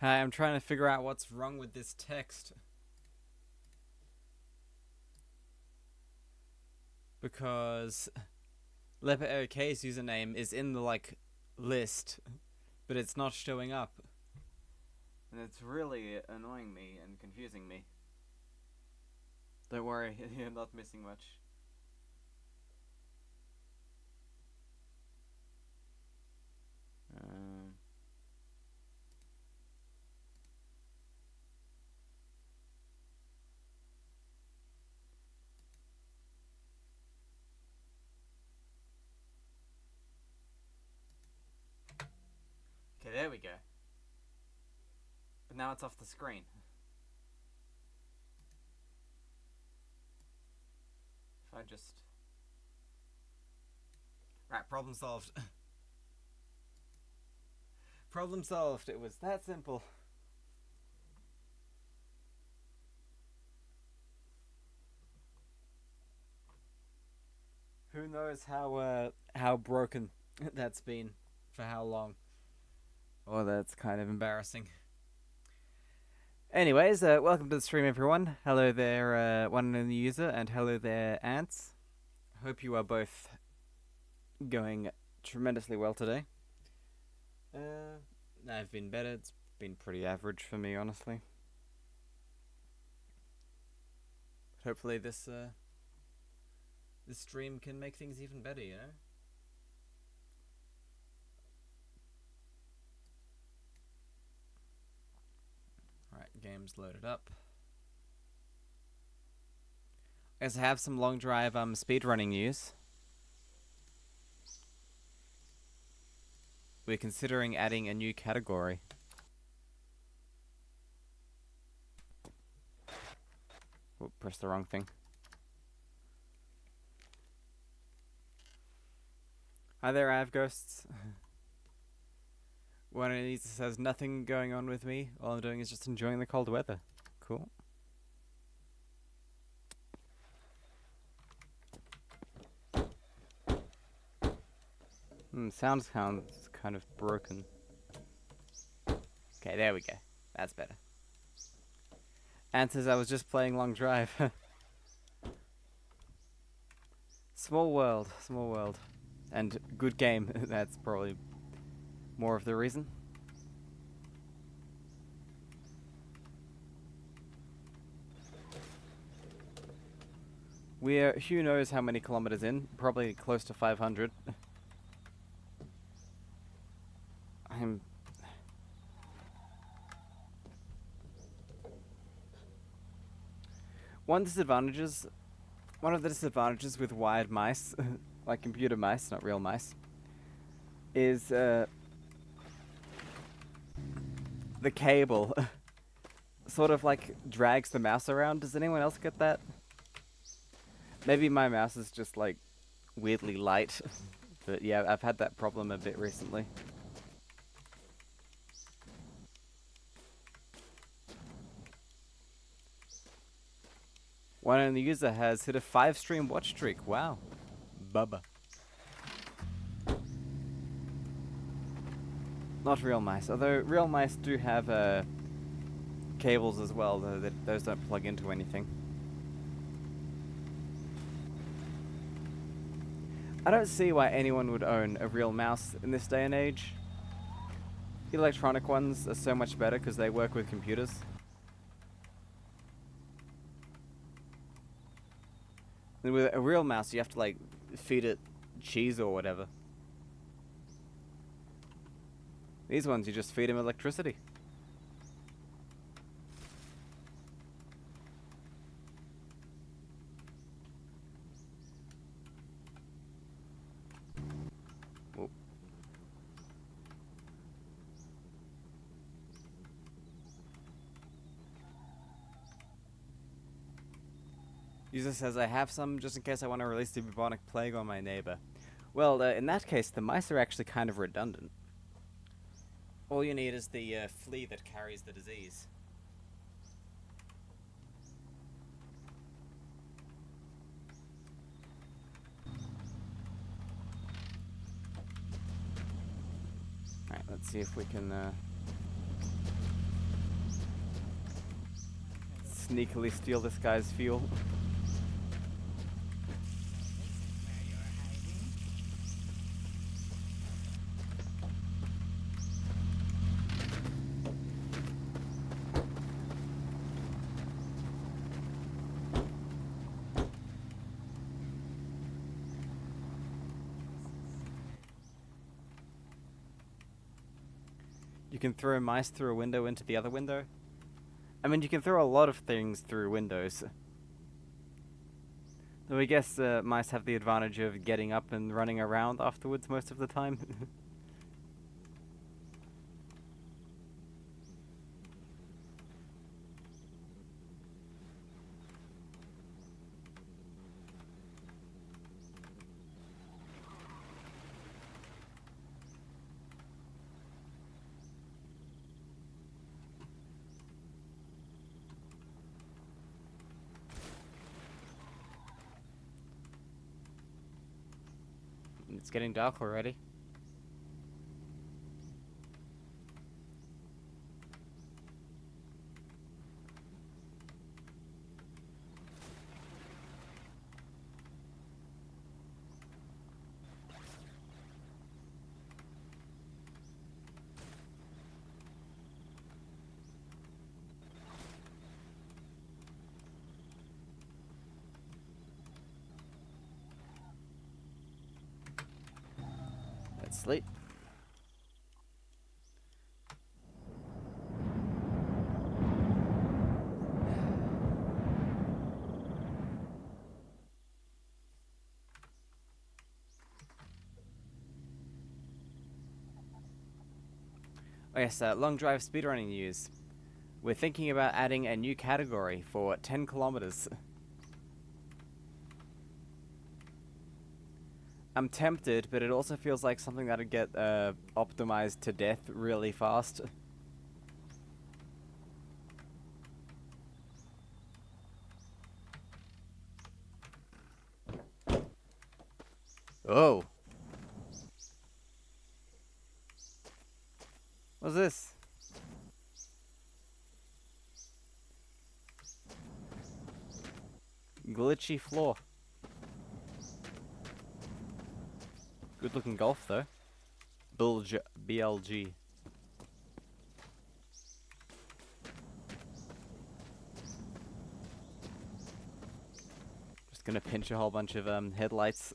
Hi, I'm trying to figure out what's wrong with this text because Leopard OK's username is in the list, but it's not showing up. And it's really annoying me and confusing me. Don't worry, you're not missing much. Um, okay, there we go. But now it's off the screen. If I just... Right, problem solved. Problem solved. It was that simple. Who knows how broken that's been for how long? Oh, that's kind of embarrassing. Anyways, welcome to the stream, everyone. Hello there, one and only user, and hello there, Ants. Hope you are both going tremendously well today. I've been better. It's been pretty average for me, honestly. But hopefully this stream can make things even better, you know? Alright, game's loaded up. I guess I have some long drive speedrunning news. We're considering adding a new category. Oh, press the wrong thing. Hi there, Avghosts. One of these says nothing going on with me. All I'm doing is just enjoying the cold weather. Cool. Sound sounds kind of broken. Okay, there we go. That's better. Answers, I was just playing Long Drive. Small world, small world. And good game, that's probably more of the reason. We're who knows how many kilometers in, probably close to 500. One of the disadvantages with wired mice, like computer mice, not real mice, is the cable sort of like drags the mouse around. Does anyone else get that? Maybe my mouse is just like weirdly light, but yeah, I've had that problem a bit recently. One only user has hit a 5-stream watch streak. Wow. Bubba. Not real mice, although real mice do have cables as well, though those don't plug into anything. I don't see why anyone would own a real mouse in this day and age. Electronic ones are so much better because they work with computers. And with a real mouse, you have to like feed it cheese or whatever. These ones, you just feed them electricity. Whoa. User says, I have some just in case I want to release the bubonic plague on my neighbor. Well, in that case, the mice are actually kind of redundant. All you need is the flea that carries the disease. Alright, let's see if we can... sneakily steal this guy's fuel. You can throw mice through a window into the other window. I mean, you can throw a lot of things through windows. Though I guess mice have the advantage of getting up and running around afterwards most of the time. It's getting dark already. Let's sleep. Oh yes, long drive speedrunning news. We're thinking about adding a new category for 10 kilometers. I'm tempted, but it also feels like something that'd get optimized to death really fast. Oh. What's this? Glitchy floor. Good looking golf though. Bulge BLG. Just gonna pinch a whole bunch of headlights.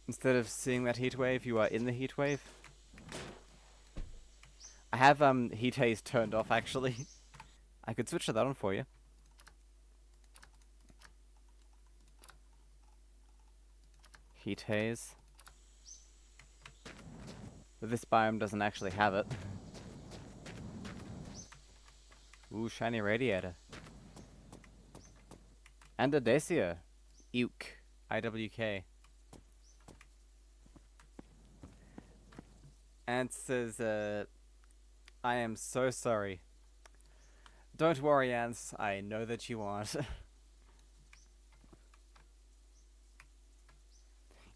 Instead of seeing that heat wave, you are in the heat wave. I have heat haze turned off actually. I could switch to that on for you. Heat haze. But this biome doesn't actually have it. Ooh, shiny radiator. And a Dacia. Euk. IWK. Ant says, I am so sorry. Don't worry, Ants. I know that you aren't.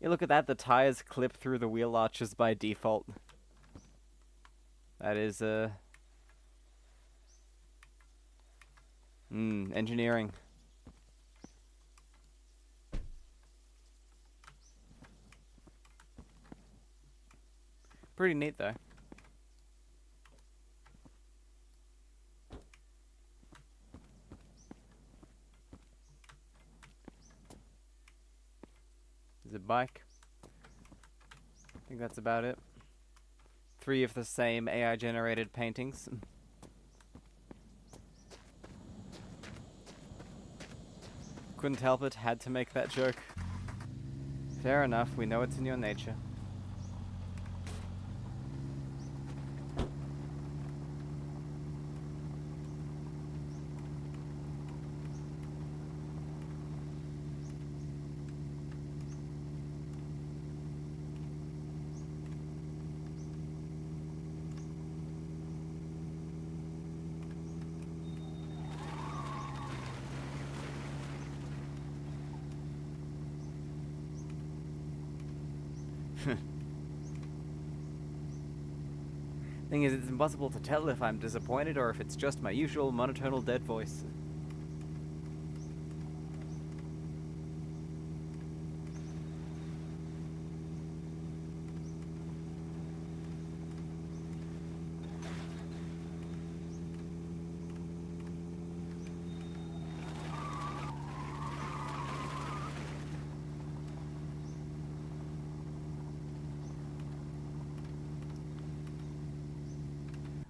You look at that, the tires clip through the wheel arches by default. That is, engineering. Pretty neat, though. There's a bike. I think that's about it. 3 of the same AI-generated paintings. Couldn't help it, had to make that joke. Fair enough, we know it's in your nature. Thing is, it's impossible to tell if I'm disappointed or if it's just my usual monotonal dead voice.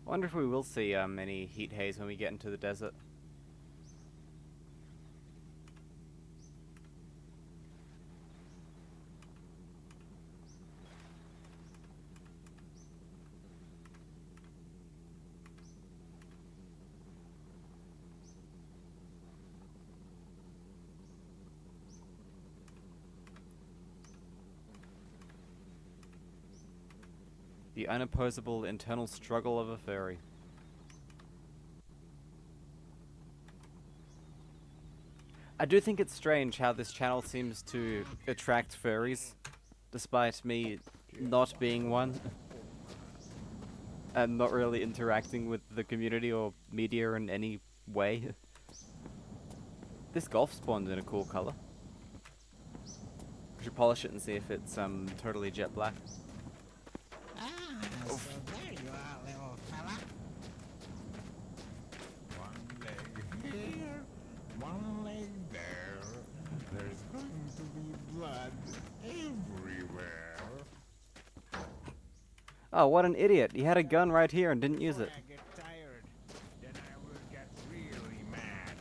I wonder if we will see any heat haze when we get into the desert. The unopposable internal struggle of a furry. I do think it's strange how this channel seems to attract furries, despite me not being one, and not really interacting with the community or media in any way. This golf spawned in a cool color. We should polish it and see if it's totally jet black. So there you are, little fella. One leg here, one leg there. There's going to be blood everywhere. Oh, what an idiot. He had a gun right here and didn't use it. Before I get tired, then I will get really mad.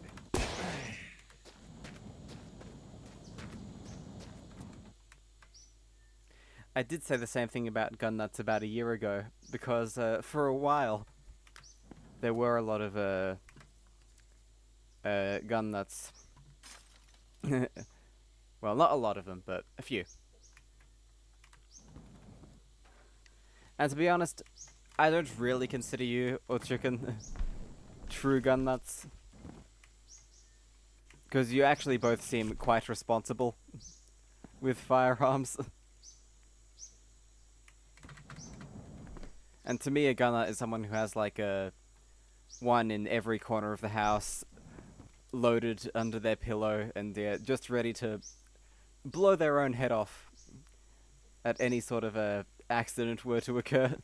I did say the same thing about gun nuts about a year ago, because for a while there were a lot of gun nuts. Well, not a lot of them, but a few. And to be honest, I don't really consider you or Chicken true gun nuts, because you actually both seem quite responsible with firearms. And to me, a gun nut is someone who has like a one in every corner of the house, loaded under their pillow, and they're just ready to blow their own head off at any sort of a accident were to occur.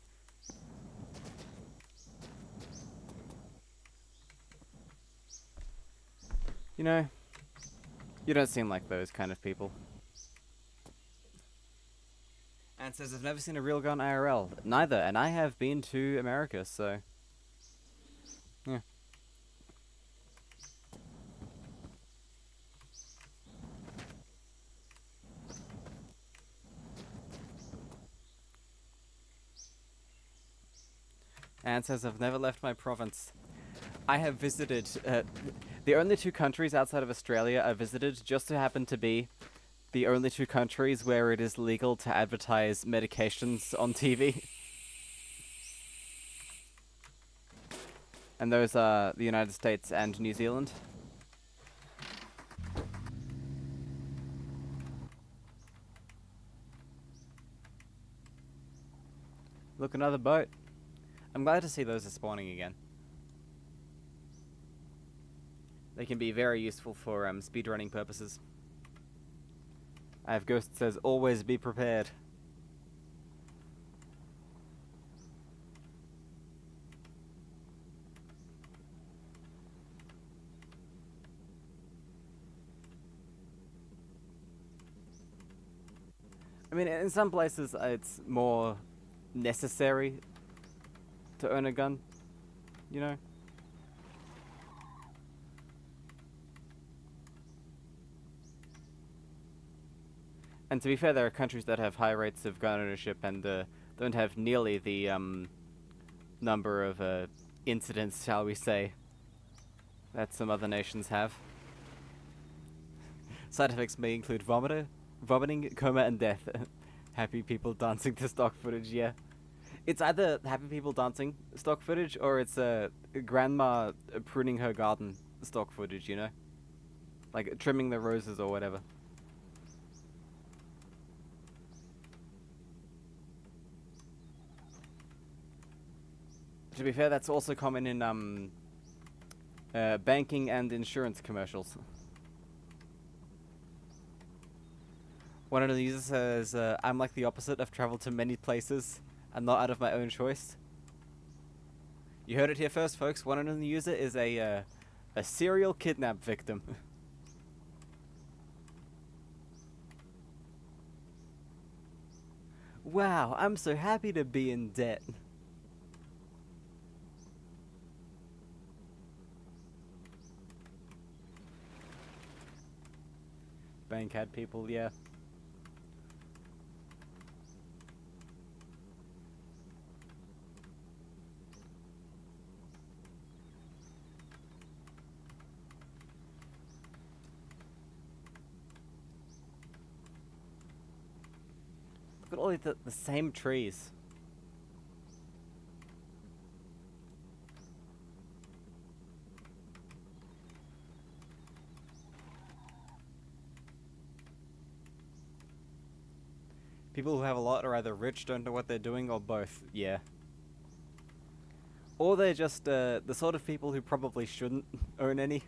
You know, you don't seem like those kind of people. And says, I've never seen a real gun IRL. Neither, and I have been to America, so... yeah. And says, I've never left my province. I have visited... the only two countries outside of Australia I visited just so happen to be the only two countries where it is legal to advertise medications on TV. And those are the United States and New Zealand. Look, another boat. I'm glad to see those are spawning again. They can be very useful for speedrunning purposes. I have Ghost says, always be prepared. I mean, in some places it's more necessary to own a gun, you know? And to be fair, there are countries that have high rates of gun ownership and don't have nearly the number of incidents, shall we say, that some other nations have. Side effects may include vomiting, coma, and death. Happy people dancing to stock footage, yeah. It's either happy people dancing stock footage or it's grandma pruning her garden stock footage, you know? Like trimming the roses or whatever. To be fair, that's also common in banking and insurance commercials. One of the users says, I'm like the opposite. I've traveled to many places and not out of my own choice. You heard it here first, folks. One of the user is a serial kidnap victim. Wow, I'm so happy to be in debt. Bank had people, yeah. Look at all the same trees. People who have a lot are either rich, don't know what they're doing, or both, yeah. Or they're just the sort of people who probably shouldn't own any.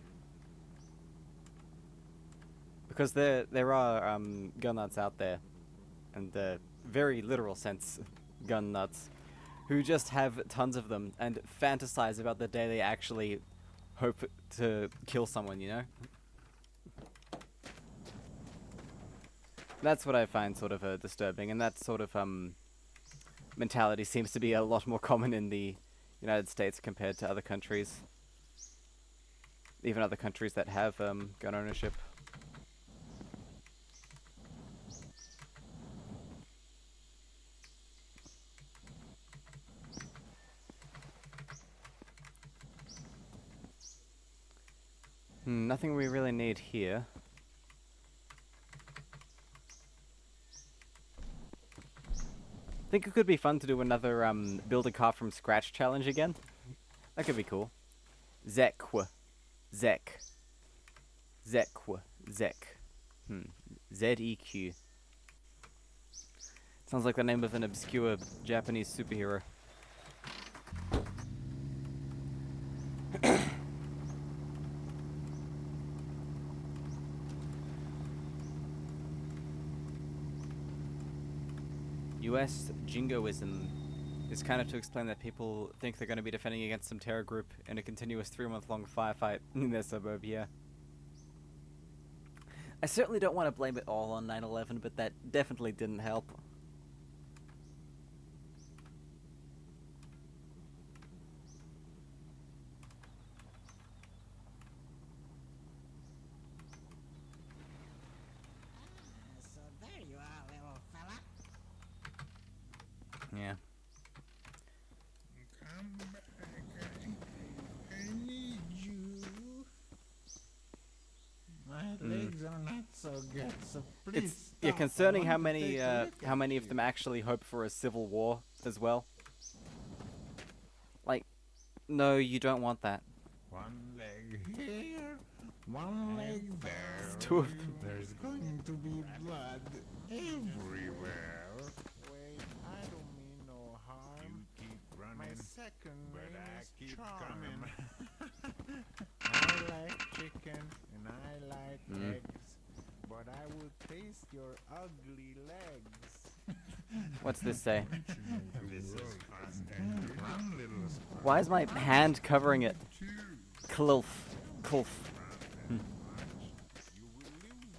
Because there are gun nuts out there, and very literal sense gun nuts, who just have tons of them and fantasize about the day they actually hope to kill someone, you know? That's what I find sort of disturbing, and that sort of mentality seems to be a lot more common in the United States compared to other countries. Even other countries that have gun ownership. Nothing we really need here. Think it could be fun to do another build a car from scratch challenge again. That could be cool. Zekw. Zek. Zekw. Zek. Z-E-Q. Sounds like the name of an obscure Japanese superhero. US jingoism is kind of to explain that people think they're going to be defending against some terror group in a continuous 3-month-long firefight in their suburb, yeah. I certainly don't want to blame it all on 9/11, but that definitely didn't help. So there you are, little fella. Yeah. Come back. I need you. My legs are not so good, so please It's stop. concerning I how want to many take a look how at many of you. them actually hope for a civil war as well. Like, no, you don't want that. One leg here, one leg there. It's two of them. There's going to be blood everywhere. Wait, I don't mean no harm. You keep running, My second but name I is keep Charmin. coming. I like chicken and I like Mm. eggs, but I will taste your ugly legs. What's this say? This is fast and one little spot. Why is my hand covering it? Klulf. Klulf. You will lose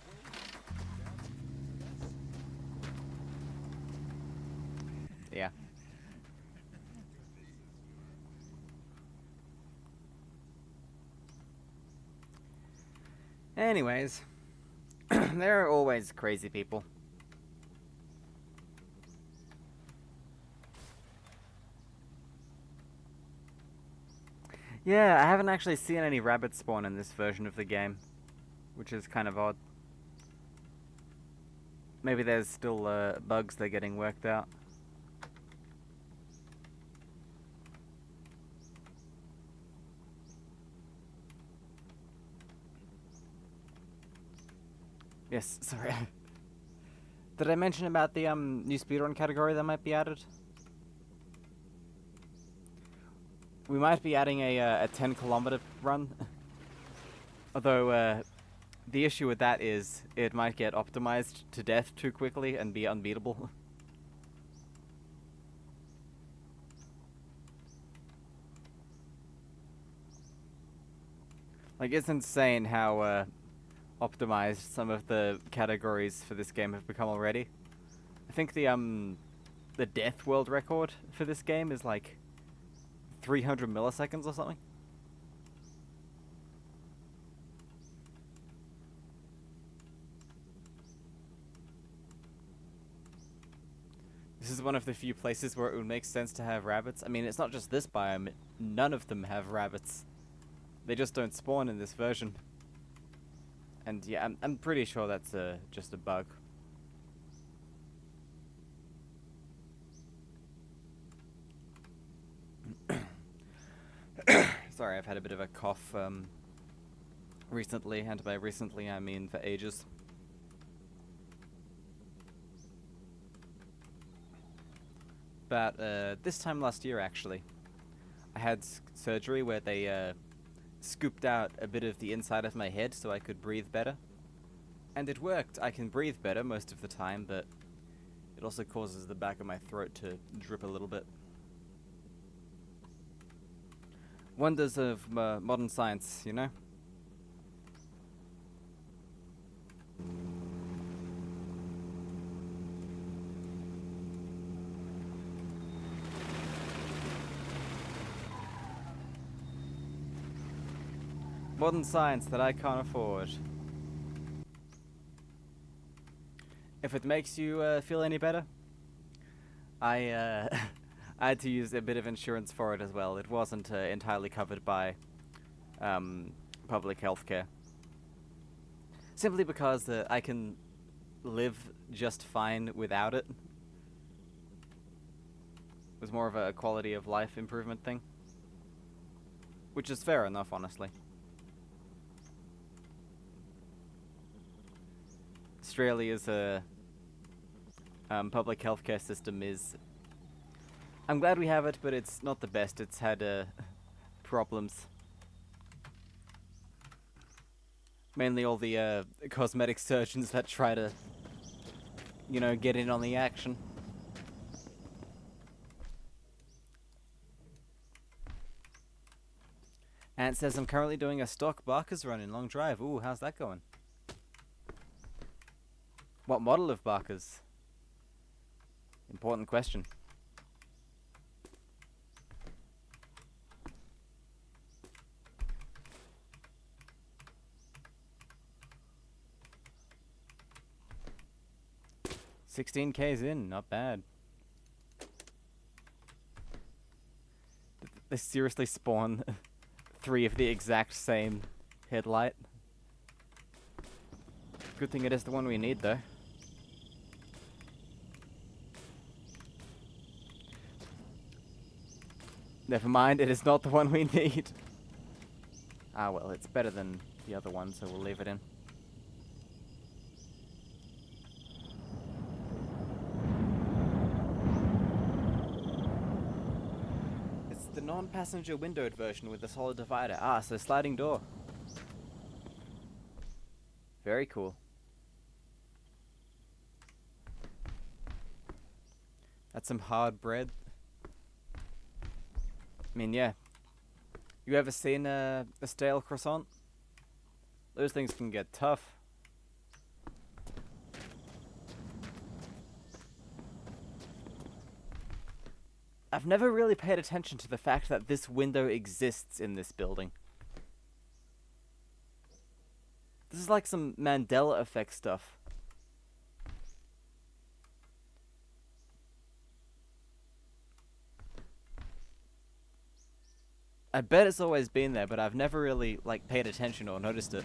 weight. Yeah. Anyways, there are always crazy people. Yeah, I haven't actually seen any rabbits spawn in this version of the game, which is kind of odd. Maybe there's still bugs they're getting worked out. Yes, sorry. Did I mention about the new speedrun category that might be added? We might be adding a 10-kilometer run. Although, the issue with that is it might get optimized to death too quickly and be unbeatable. Like, it's insane how optimized some of the categories for this game have become already. I think the death world record for this game is like 300 milliseconds or something. This is one of the few places where it would make sense to have rabbits. I mean, it's not just this biome. None of them have rabbits. They just don't spawn in this version. And yeah, I'm pretty sure that's just a bug. Sorry, I've had a bit of a cough recently, and by recently I mean for ages. But this time last year, actually, I had surgery where they scooped out a bit of the inside of my head so I could breathe better. And it worked. I can breathe better most of the time, but it also causes the back of my throat to drip a little bit. Wonders of modern science, you know? Modern science that I can't afford. If it makes you feel any better, I I had to use a bit of insurance for it as well. It wasn't entirely covered by public healthcare. Simply because I can live just fine without it. It was more of a quality of life improvement thing. Which is fair enough, honestly. Australia's public healthcare system is... I'm glad we have it, but it's not the best. It's had problems. Mainly all the cosmetic surgeons that try to, you know, get in on the action. And it says I'm currently doing a stock Barker's run in Long Drive. Ooh, how's that going? What model of Barker's? Important question. $16K's in, not bad. They seriously spawn 3 of the exact same headlight. Good thing it is the one we need, though. Never mind, it is not the one we need. Ah well, it's better than the other one, so we'll leave it in. It's the non-passenger windowed version with the solid divider. Ah, so sliding door. Very cool. That's some hard bread. I mean, yeah. You ever seen a stale croissant? Those things can get tough. I've never really paid attention to the fact that this window exists in this building. This is like some Mandela effect stuff. I bet it's always been there, but I've never really, like, paid attention or noticed it.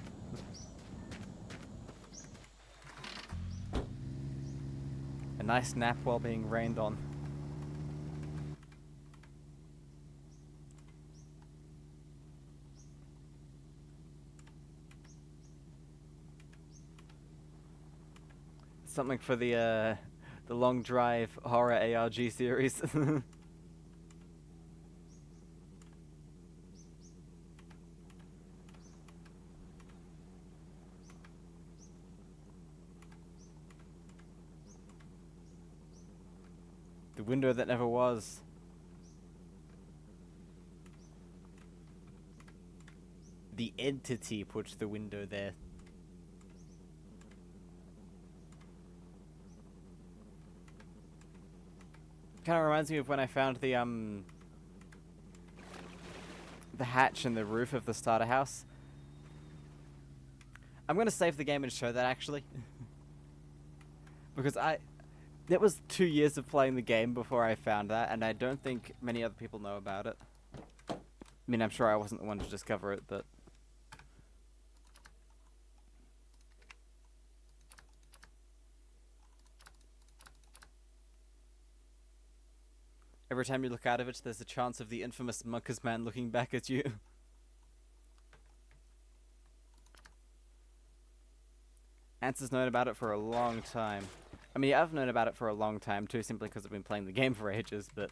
A nice nap while being rained on. Something for the Long Drive horror ARG series. window that never was. The entity put the window there. Kind of reminds me of when I found the hatch in the roof of the starter house. I'm gonna save the game and show that actually. Because it was 2 years of playing the game before I found that, and I don't think many other people know about it. I mean, I'm sure I wasn't the one to discover it, but... Every time you look out of it, there's a chance of the infamous Monker's Man looking back at you. Answer's known about it for a long time. I mean, I've known about it for a long time too, simply because I've been playing the game for ages, but...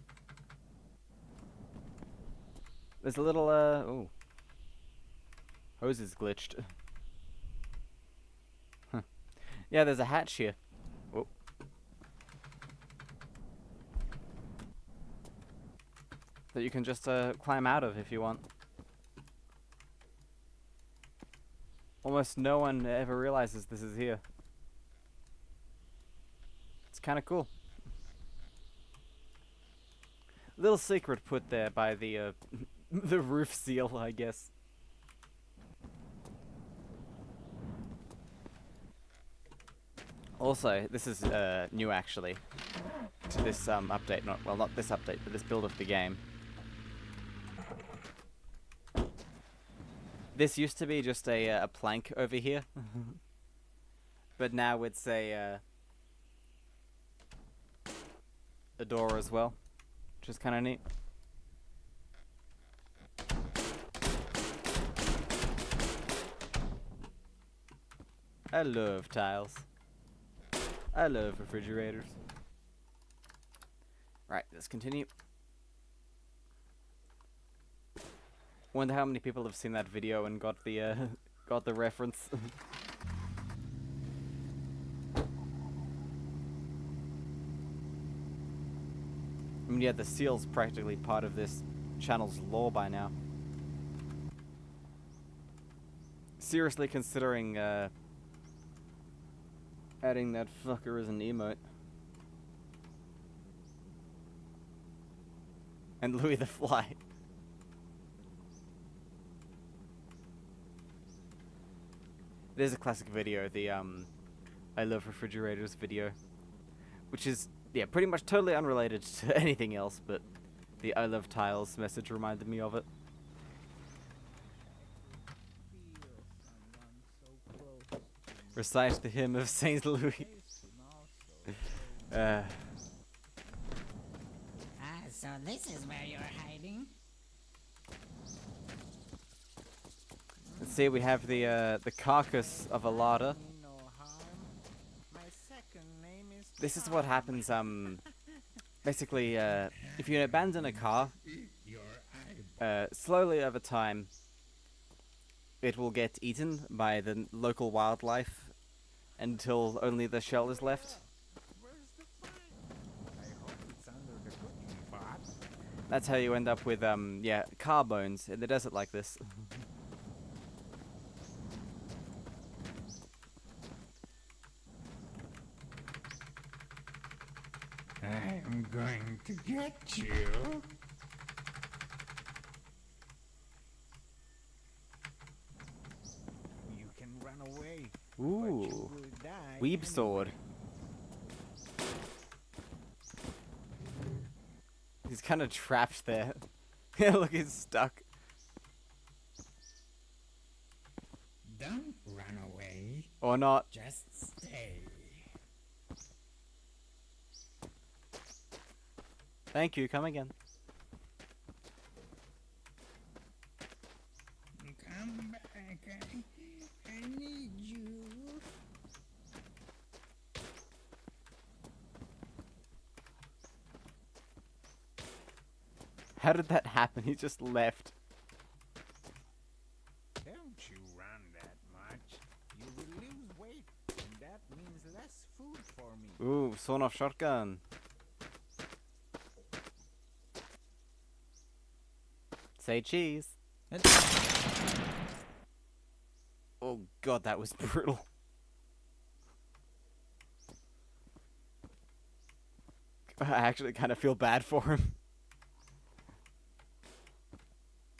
There's a little, ooh. Hose is glitched. Huh. Yeah, there's a hatch here. Whoa. That you can just, climb out of if you want. Almost no one ever realizes this is here. It's kind of cool. Little secret put there by the the roof seal, I guess. Also, this is new actually to this update. Not this update, but this build of the game. This used to be just a plank over here, but now it's a door as well, which is kind of neat. I love tiles. I love refrigerators. Right, let's continue. Wonder how many people have seen that video and got the reference. I mean, yeah, the seal's practically part of this channel's lore by now. Seriously considering adding that fucker as an emote. And Louis the Fly. It is a classic video, the I love refrigerators video, which is, yeah, pretty much totally unrelated to anything else, but the I love tiles message reminded me of it. Recite the hymn of Saint Louis. So this is where you're hiding? Let's see, we have the carcass of a larder. This is what happens, basically, if you abandon a car, slowly over time, it will get eaten by the local wildlife until only the shell is left. That's how you end up with, yeah, car bones in the desert like this. I'm going to get you. You can run away. Ooh, But you will die weeb sword. He's kind of trapped there. Yeah, look, he's stuck. Don't run away. Or not. Just stay. Thank you, come again. Come back. I need you. How did that happen? He just left. Don't you run that much. You will lose weight, and that means less food for me. Ooh, sawn off shotgun. Say cheese. Oh god, that was brutal. I actually kind of feel bad for him.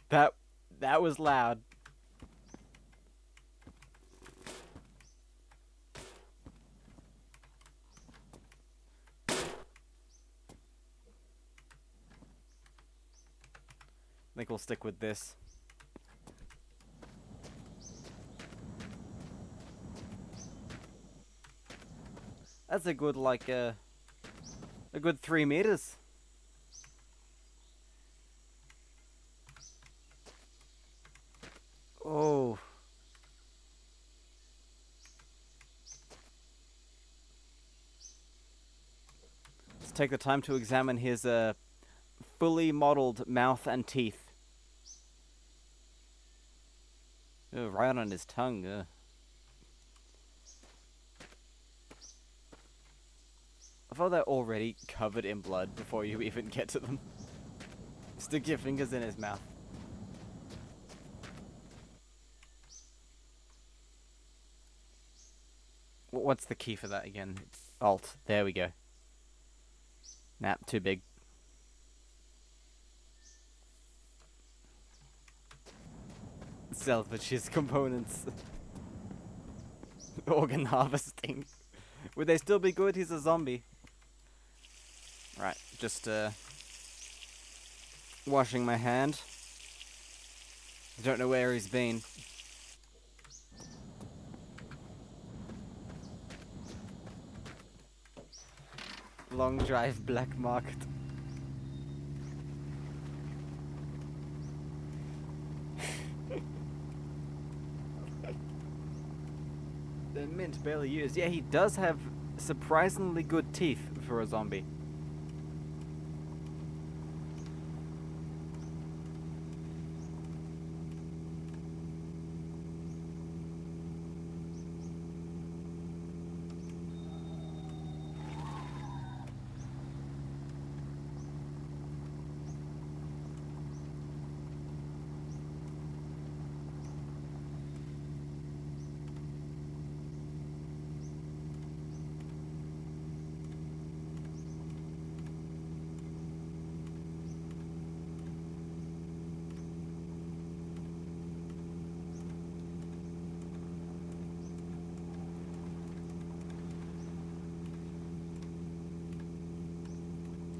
That was loud. I think we'll stick with this. That's a good, like, a good 3 meters. Oh. Let's take the time to examine his, fully modeled mouth and teeth. Oh, right on his tongue. I thought they're already covered in blood before you even get to them. Stick your fingers in his mouth. What's the key for that again? Alt. There we go. Nah, too big. Salvage his components. Organ harvesting. Would they still be good? He's a zombie. Right, just washing my hand. I don't know where he's been. Long Drive Black Market. The mint barely used. Yeah, he does have surprisingly good teeth for a zombie.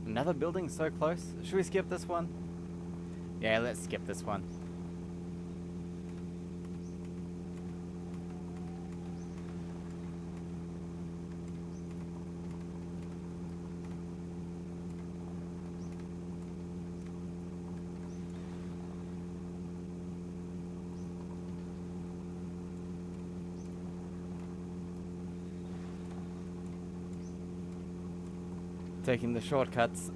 Another building so close. Should we skip this one? Yeah, let's skip this one. Taking the shortcuts.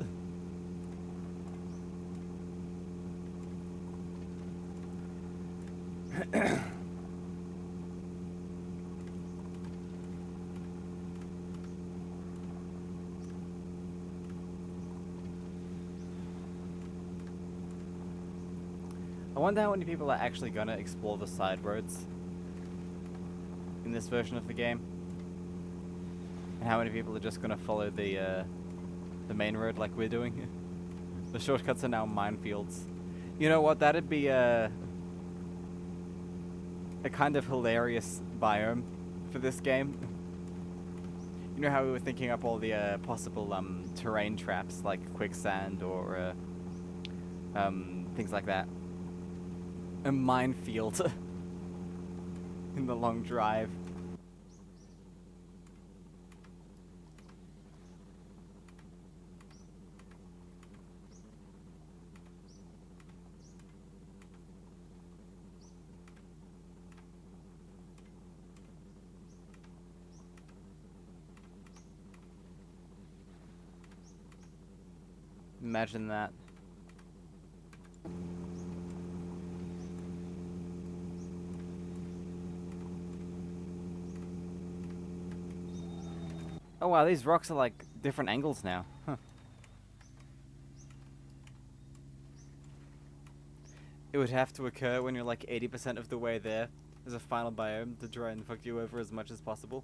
I wonder how many people are actually gonna explore the side roads in this version of the game, and how many people are just gonna follow the main road like we're doing. The shortcuts are now minefields. You know what? That'd be a kind of hilarious biome for this game. You know how we were thinking up all the possible terrain traps like quicksand or things like that. A minefield in the Long Drive. Imagine that. Oh wow, these rocks are like different angles now. Huh. would have to occur when you're like 80% of the way there as a final biome to try and fuck you over as much as possible.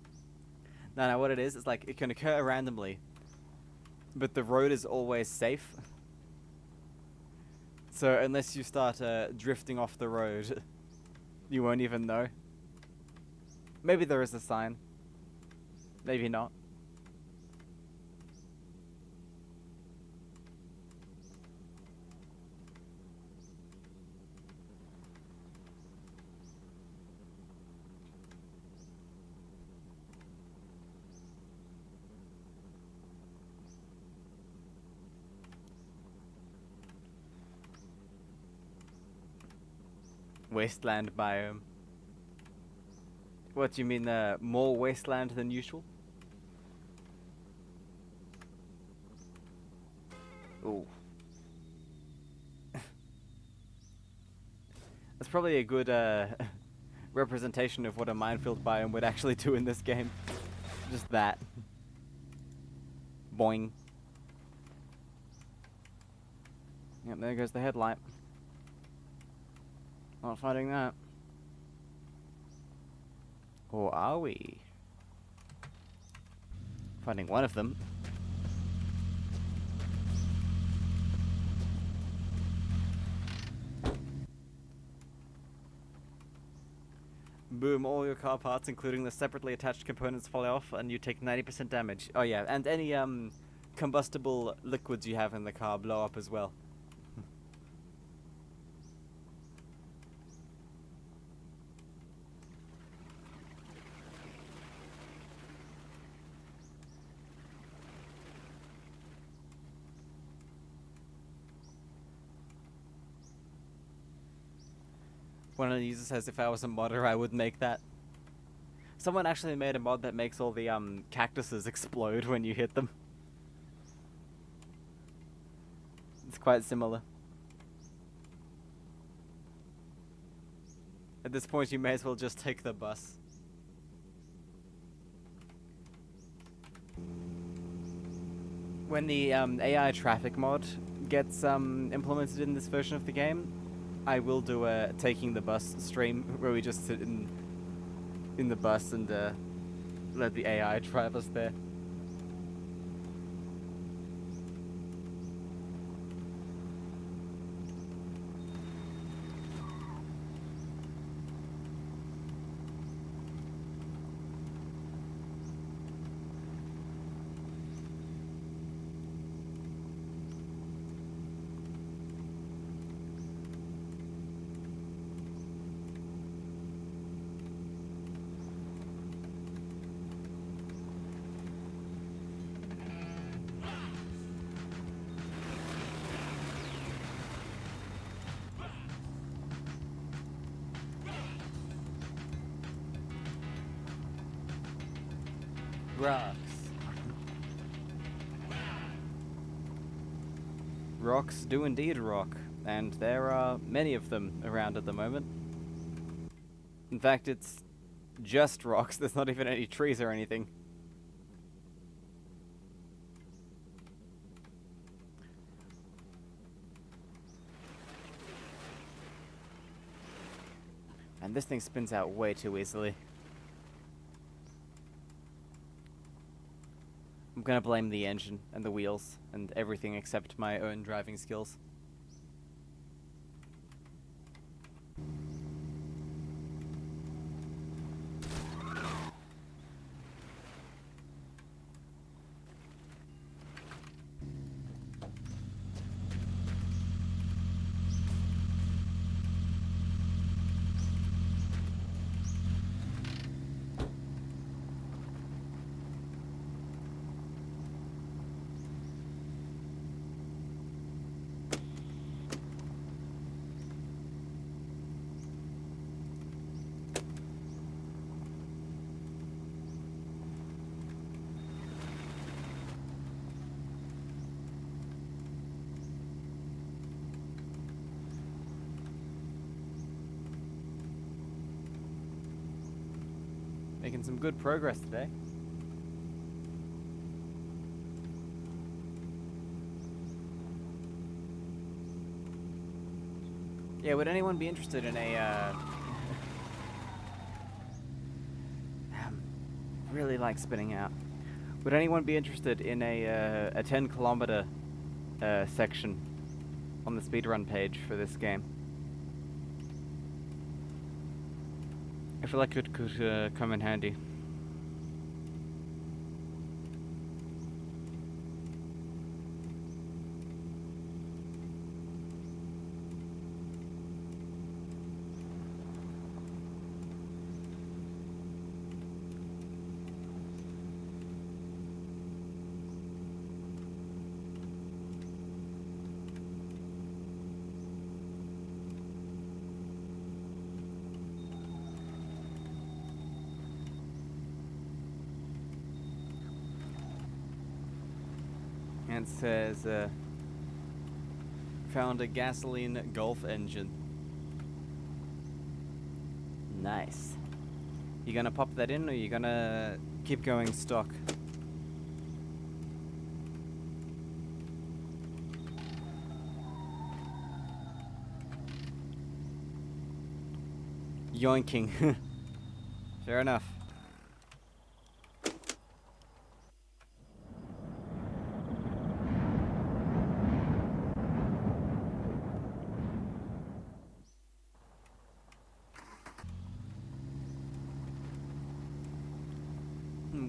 No, what it is like it can occur randomly, but the road is always safe. So unless you start drifting off the road, you won't even know. Maybe there is a sign. Maybe not. Wasteland biome. What do you mean, more wasteland than usual? Ooh. That's probably a good representation of what a minefield biome would actually do in this game. Just that. Boing. Yep, there goes the headlight. Not finding that. Or are we? Finding one of them. Boom, all your car parts, including the separately attached components, fall off and you take 90% damage. Oh yeah, and any combustible liquids you have in the car blow up as well. One of the users says if I was a modder, I would make that. Someone actually made a mod that makes all the cactuses explode when you hit them. It's quite similar. At this point, you may as well just take the bus. When the AI traffic mod gets implemented in this version of the game, I will do a taking the bus stream where we just sit in the bus and let the AI drive us there. Rocks. Rocks do indeed rock, and there are many of them around at the moment. In fact, it's just rocks, there's not even any trees or anything. And this thing spins out way too easily. I'm gonna blame the engine and the wheels and everything except my own driving skills. Making some good progress today. Yeah, would anyone be interested in a, really like spinning out. Would anyone be interested in a 10-kilometer section on the speedrun page for this game? I feel like it could come in handy. And it says, found a gasoline Golf engine. Nice. You gonna pop that in, or you gonna keep going stock? Yoinking. Fair enough.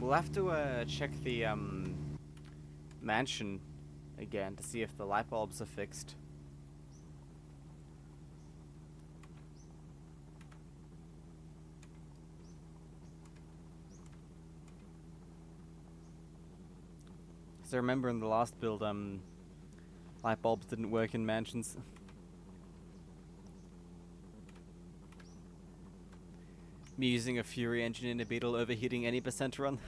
We'll have to check the mansion again to see if the light bulbs are fixed. So I remember in the last build, light bulbs didn't work in mansions. Me using a Fury engine in a Beetle overheating any percent run.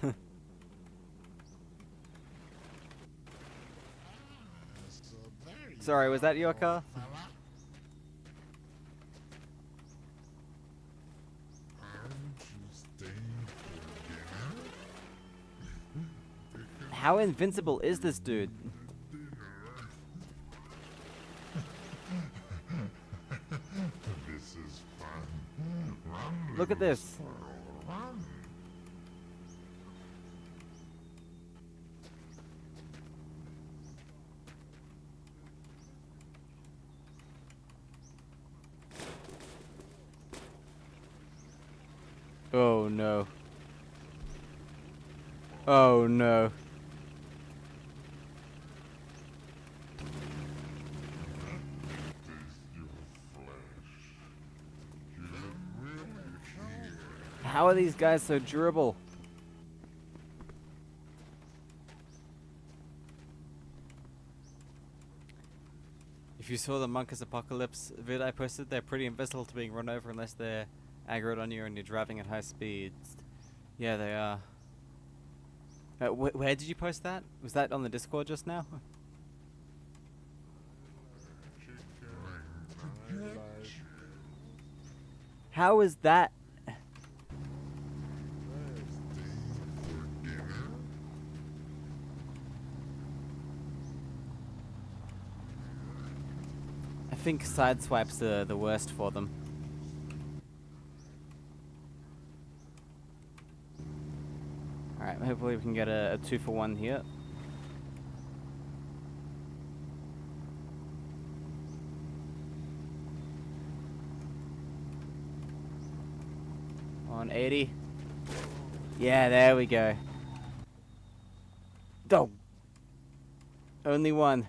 Sorry, was that your car? How invincible is this dude? This is fun. Run, Look at little this. squirrel, run. Oh no. Oh no. Taste your flesh. You really here. How are these guys so durable? If you saw the Monkus Apocalypse vid I posted, they're pretty invisible to being run over unless they're aggroed on you and you're driving at high speeds. Yeah, they are. Where did you post that? Was that on the Discord just now? Chicken, I like How is that? thirsty for dinner. I think sideswipes are the worst for them. Alright, hopefully we can get a 2-for-1 here. On 80. Yeah, there we go. Oh! Only one.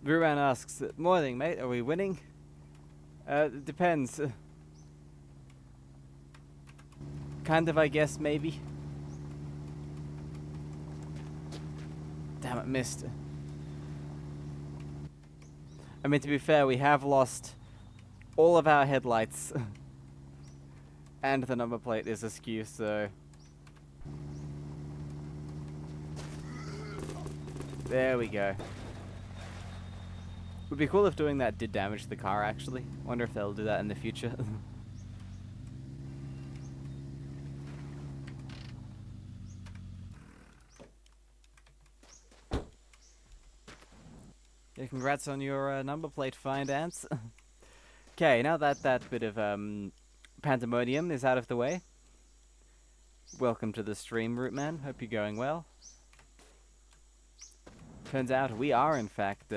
Ruran asks, morning mate, are we winning? It depends. Kind of, I guess, maybe. Damn it, missed. I mean, to be fair, we have lost all of our headlights. And the number plate is askew, so... There we go. Would be cool if doing that did damage the car, actually. Wonder if they'll do that in the future. So congrats on your number plate find, Ants. Okay, now that that bit of pandemonium is out of the way, welcome to the stream, Rootman. Hope you're going well. Turns out we are, in fact,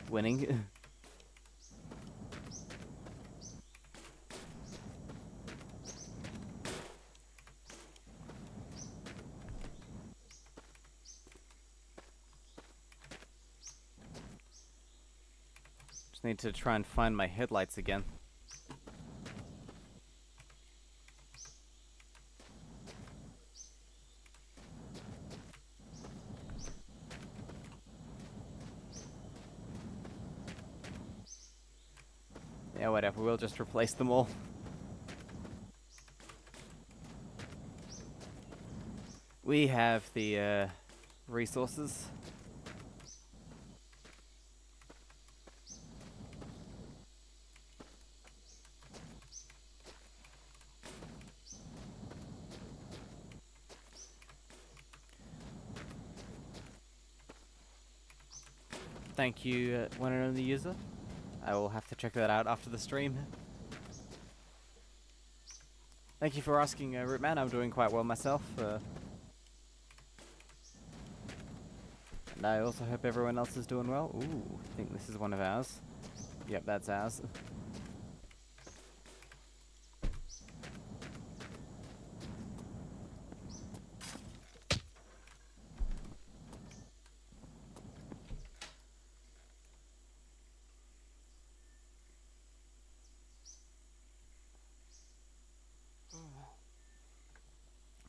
winning. Just need to try and find my headlights again. Yeah, whatever, we'll just replace them all. We have the resources. Thank you, one and only user. I will have to check that out after the stream. Thank you for asking, Rootman. I'm doing quite well myself. And I also hope everyone else is doing well. Ooh, I think this is one of ours. Yep, that's ours.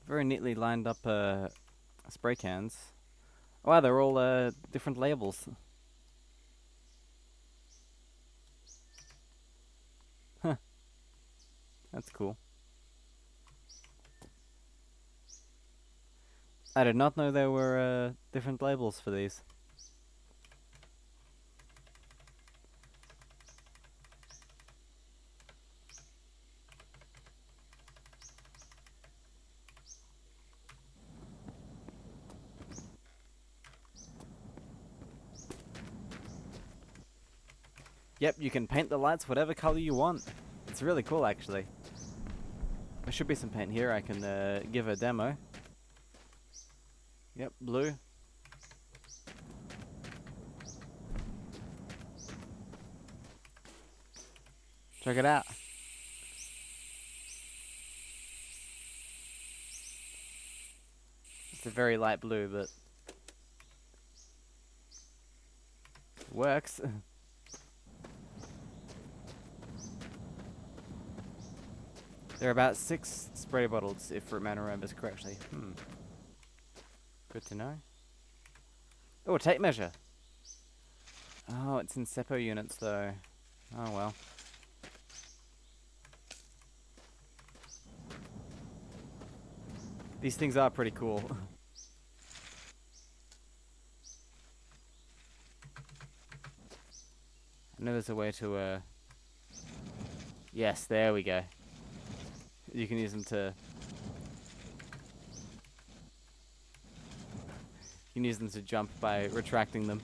Very neatly lined up spray cans. Wow, they're all different labels. Huh. That's cool. I did not know there were different labels for these. Yep, you can paint the lights whatever color you want. It's really cool, actually. There should be some paint here I can give a demo. Yep, blue. Check it out. It's a very light blue, but works. There are about 6 spray bottles, if Rootman remembers correctly. Good to know. Oh, a tape measure. Oh, it's in Seppo units, though. Oh, well. These things are pretty cool. I know there's a way to, Yes, there we go. You can use them to... You can use them to jump by retracting them.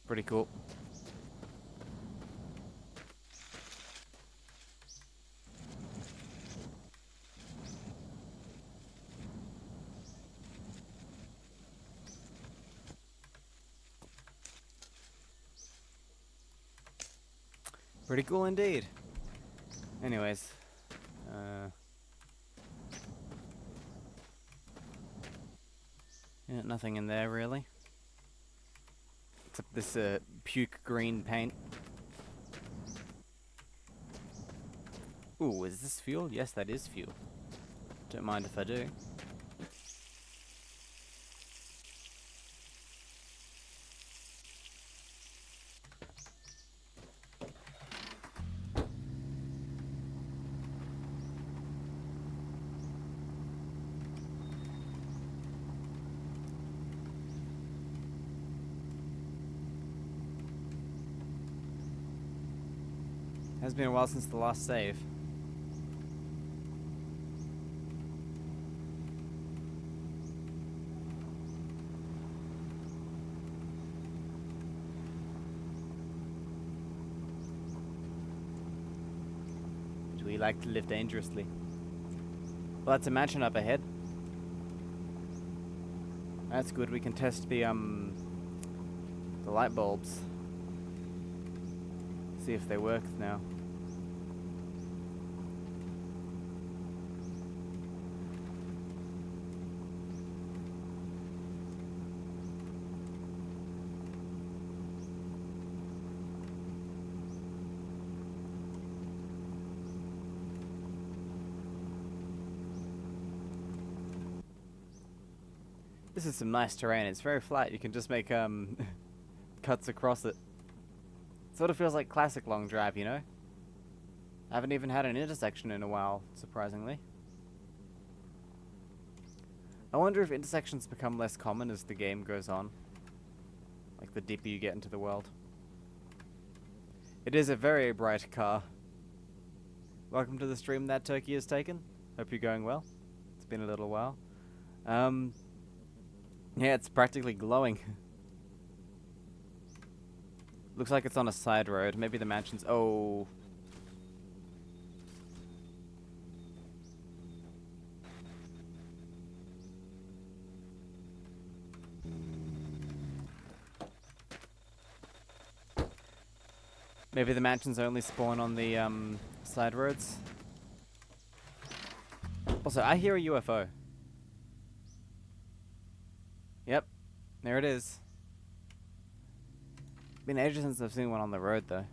Pretty cool. Pretty cool indeed. Anyways, yeah, nothing in there really, except this puke green paint. Ooh, is this fuel? Yes, that is fuel. Don't mind if I do. Has been a while since the last save. We like to live dangerously. Well, that's a mansion up ahead. That's good. We can test the light bulbs. See if they work now. This is some nice terrain. It's very flat. You can just make cuts across it. Sort of feels like classic long drive, you know? I haven't even had an intersection in a while, surprisingly. I wonder if intersections become less common as the game goes on. Like the deeper you get into the world. It is a very bright car. Welcome to the stream that Turkey has taken. Hope you're going well. It's been a little while. Yeah, it's practically glowing. Looks like it's on a side road. Maybe the mansion's... Oh. Maybe the mansions only spawn on the side roads. Also, I hear a UFO. Yep, there it is. Been ages since I've seen one on the road, though.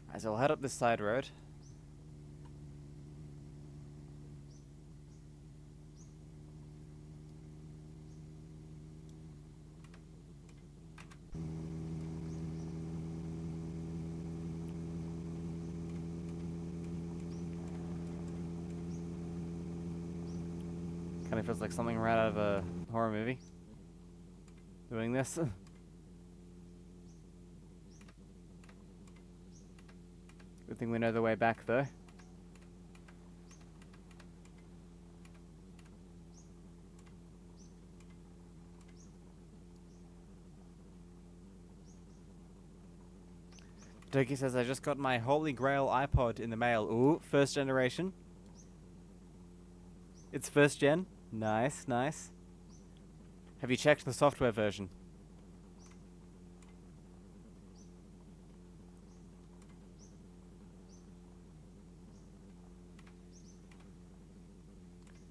Alright, so we'll head up this side road. Kind of feels like something right out of a horror movie. Doing this. Good thing we know the way back, though. Turkey says, I just got my Holy Grail iPod in the mail. Ooh, first generation. It's first gen. Nice, nice. Have you checked the software version?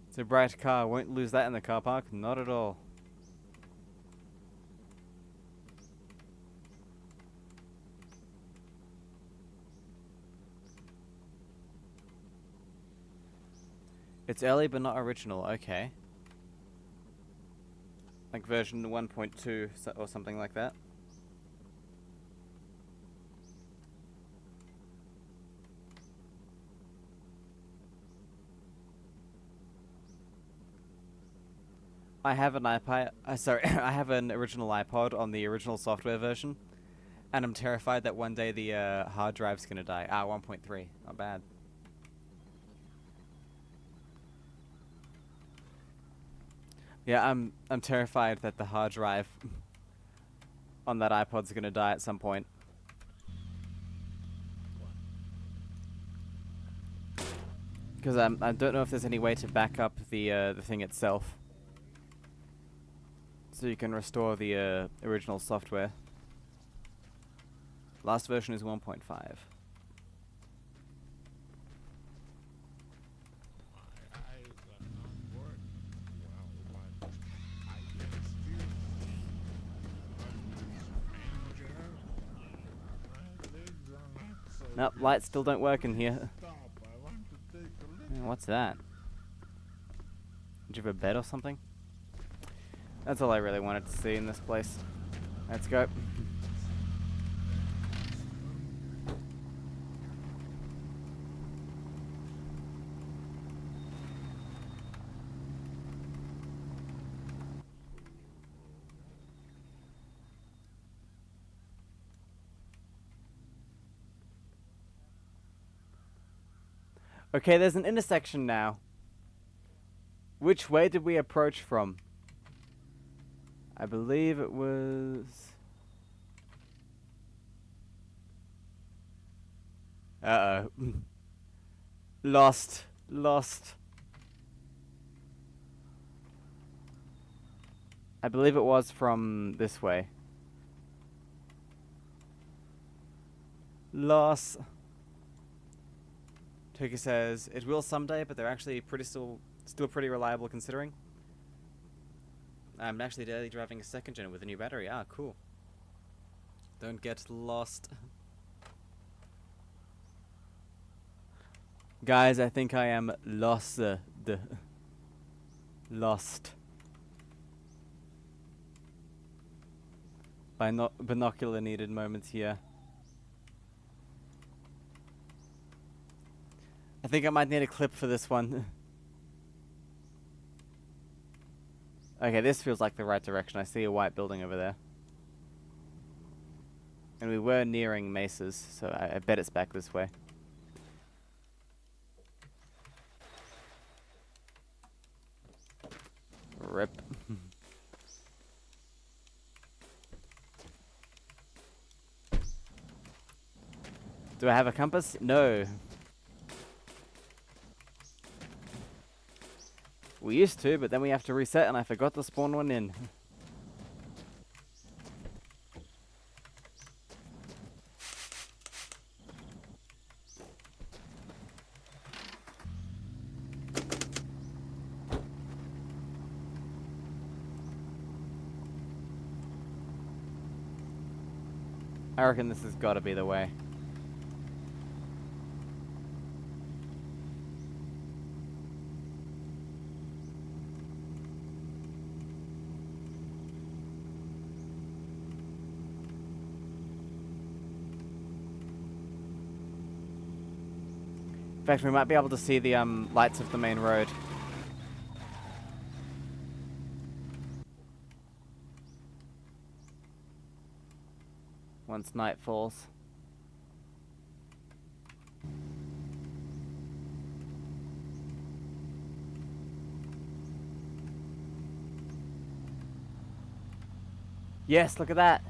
It's a bright car. Won't lose that in the car park. Not at all. It's early but not original. Okay. Like version 1.2 or something like that. I have an iPod. Sorry, I have an original iPod on the original software version, and I'm terrified that one day the hard drive's gonna die. 1.3. Not bad. Yeah, I'm terrified that the hard drive on that iPod's gonna die at some point. Because I don't know if there's any way to back up the thing itself, so you can restore the original software. Last version is 1.5. Nope, lights still don't work in here. What's that? Did you have a bed or something? That's all I really wanted to see in this place. Let's go. Okay, there's an intersection now. Which way did we approach from? I believe it was... Uh-oh. Lost. Lost. I believe it was from this way. Lost. Toki says, it will someday, but they're actually still pretty reliable considering. I'm actually daily driving a second gen with a new battery. Ah, cool. Don't get lost. Guys, I think I am lost. Lost. Binocular needed moments here. I think I might need a clip for this one. Okay, this feels like the right direction. I see a white building over there. And we were nearing mesas, so I bet it's back this way. Rip. Do I have a compass? No. We used to, but then we have to reset and I forgot to spawn one in. I reckon this has got to be the way. In fact, we might be able to see the lights of the main road. Once night falls. Yes, look at that.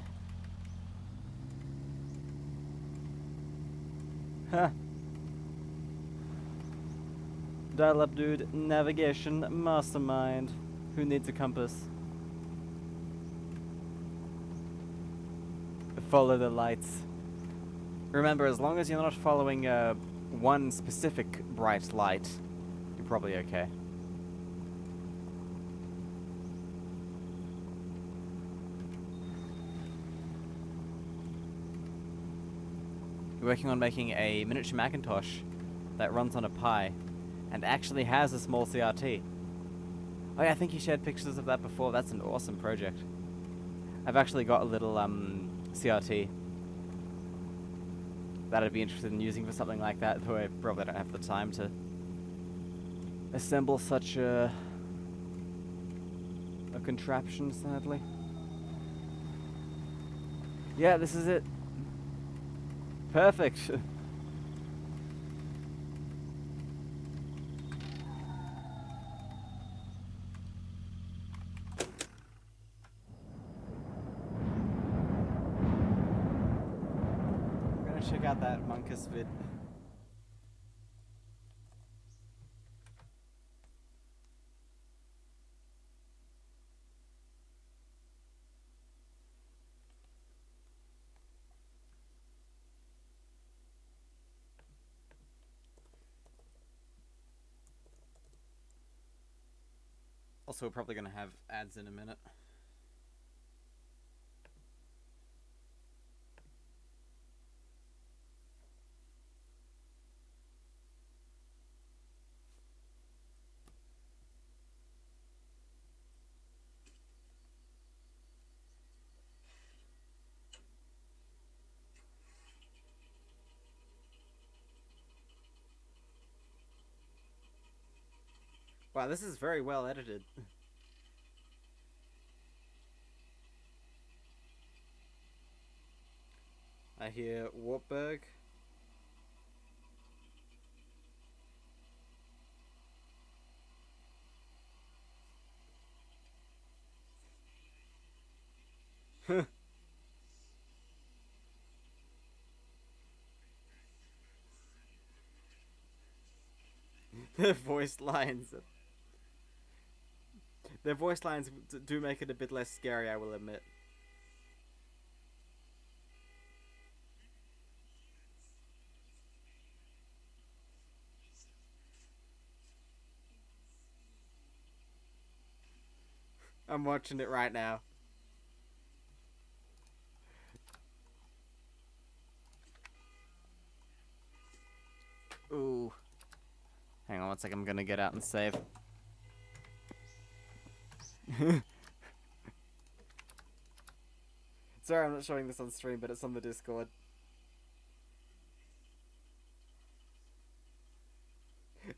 Huh. Dial up, dude. Navigation mastermind. Who needs a compass? Follow the lights. Remember, as long as you're not following one specific bright light, you're probably okay. We're working on making a miniature Macintosh that runs on a Pi and actually has a small CRT. Oh yeah, I think you shared pictures of that before. That's an awesome project. I've actually got a little CRT that I'd be interested in using for something like that, though I probably don't have the time to assemble such a contraption, sadly. Yeah, this is it. Perfect. Check out that Monkus vid. Also, we're probably going to have ads in a minute. Wow, this is very well edited. I hear Wartburg. Their voice lines. Their voice lines do make it a bit less scary, I will admit. I'm watching it right now. Ooh. Hang on one second, I'm gonna get out and save. Sorry, I'm not showing this on stream, but it's on the Discord.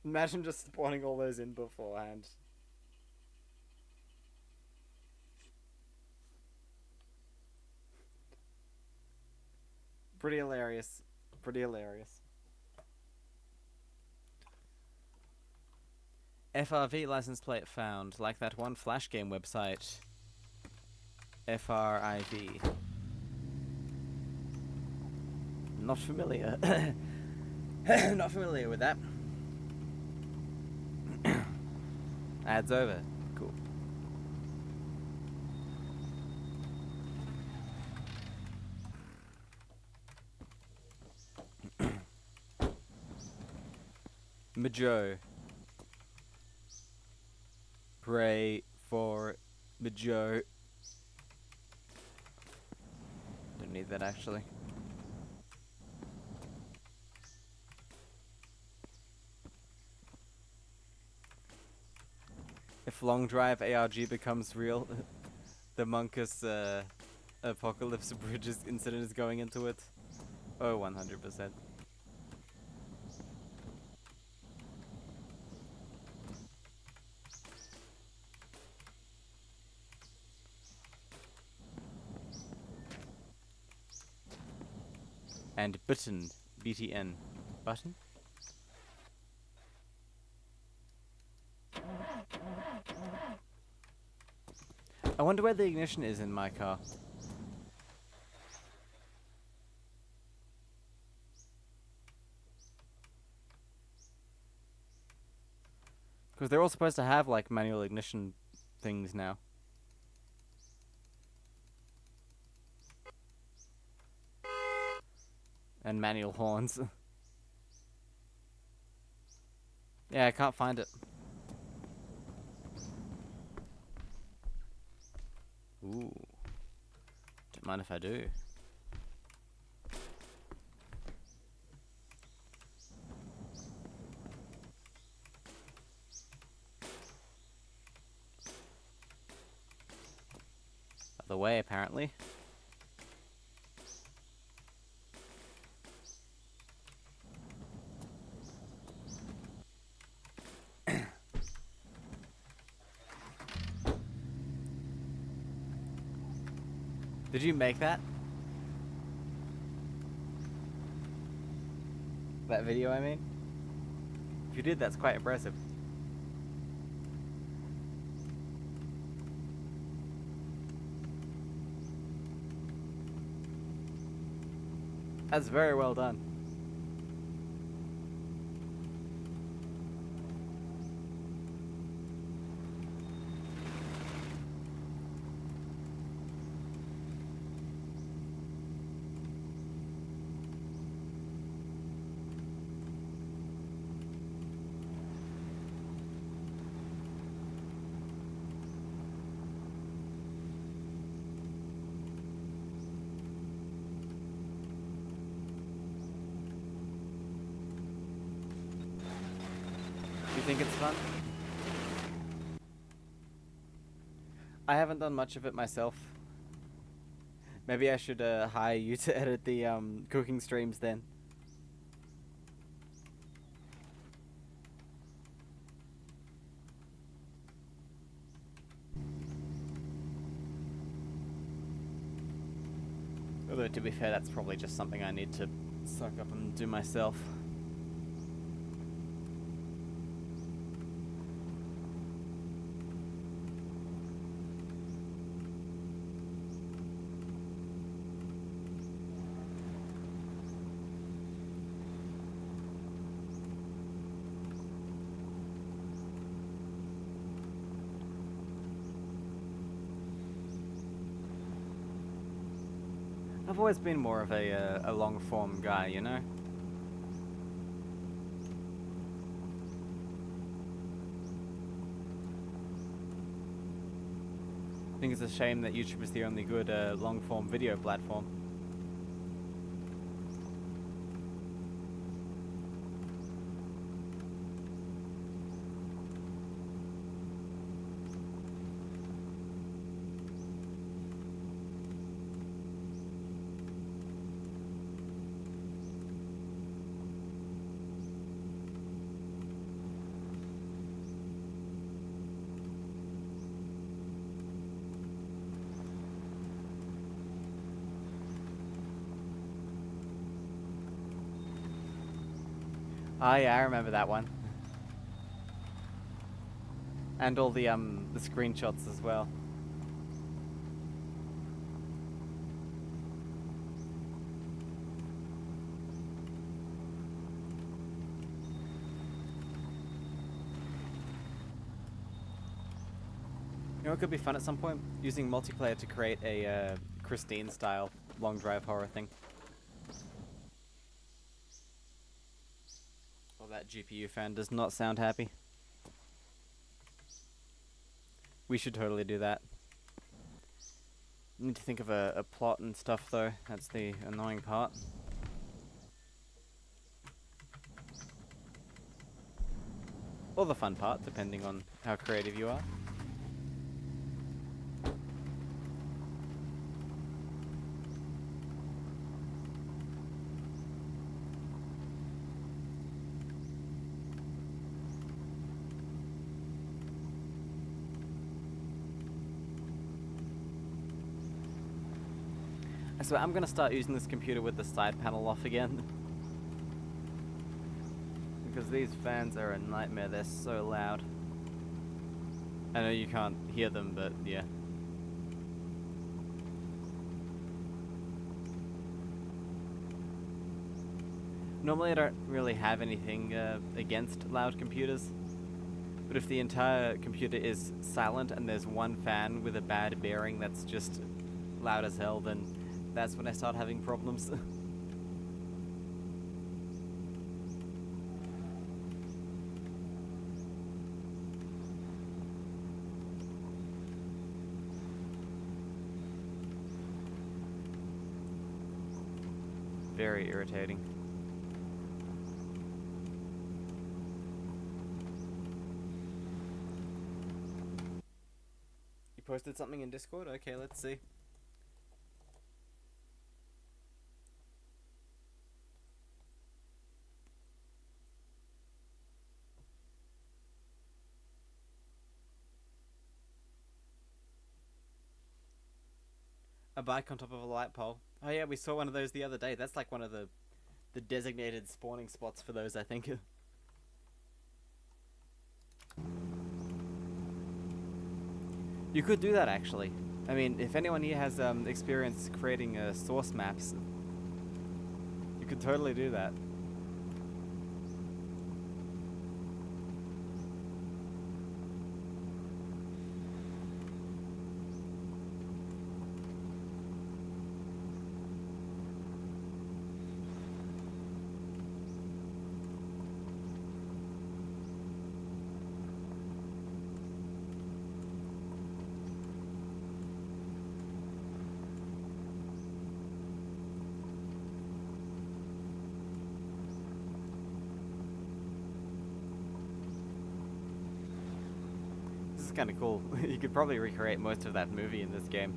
Imagine just spawning all those in beforehand. Pretty hilarious. Pretty hilarious. FRV license plate found, like that one Flash game website. FRIV. Not familiar. Not familiar with that. Ads over. Cool. Majo. Pray for Majo. Don't need that actually. If Long Drive ARG becomes real, the Monkus Apocalypse Bridge incident is going into it. Oh, 100%. And Button, BTN. Button? I wonder where the ignition is in my car. Because they're all supposed to have, like, manual ignition things now. And manual horns. Yeah, I can't find it. Ooh. Don't mind if I do. Other way, apparently. Did you make that? That video, I mean? If you did, that's quite impressive. That's very well done. You think it's fun? I haven't done much of it myself. Maybe I should hire you to edit the cooking streams then. Although to be fair, that's probably just something I need to suck up and do myself. I've always been more of a long form guy, you know? I think it's a shame that YouTube is the only good long form video platform. Oh yeah, I remember that one. And all the screenshots as well. You know what could be fun at some point? Using multiplayer to create a Christine style long drive horror thing. Well, that GPU fan does not sound happy. We should totally do that. Need to think of a plot and stuff though. That's the annoying part. Or the fun part, depending on how creative you are. So I'm gonna start using this computer with the side panel off again. Because these fans are a nightmare, they're so loud. I know you can't hear them, but yeah. Normally I don't really have anything against loud computers. But if the entire computer is silent and there's one fan with a bad bearing that's just loud as hell, then that's when I start having problems. Very irritating. You posted something in Discord? Okay, let's see. A bike on top of a light pole. Oh yeah, we saw one of those the other day. That's like one of the designated spawning spots for those, I think. You could do that actually. I mean, if anyone here has experience creating source maps, you could totally do that. Kind of cool. You could probably recreate most of that movie in this game.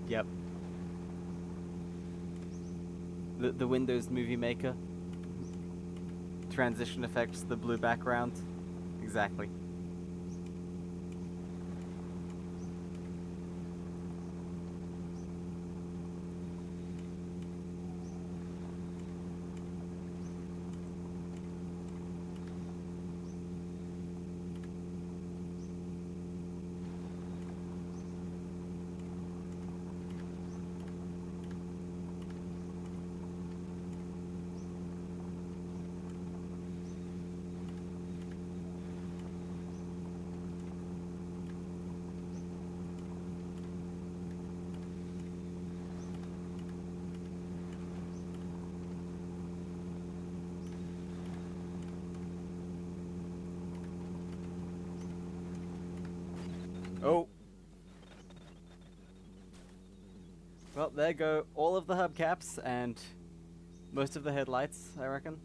Yep. The Windows Movie Maker. Transition effects, the blue background. Exactly. Oh. Well, there go all of the hubcaps and most of the headlights, I reckon.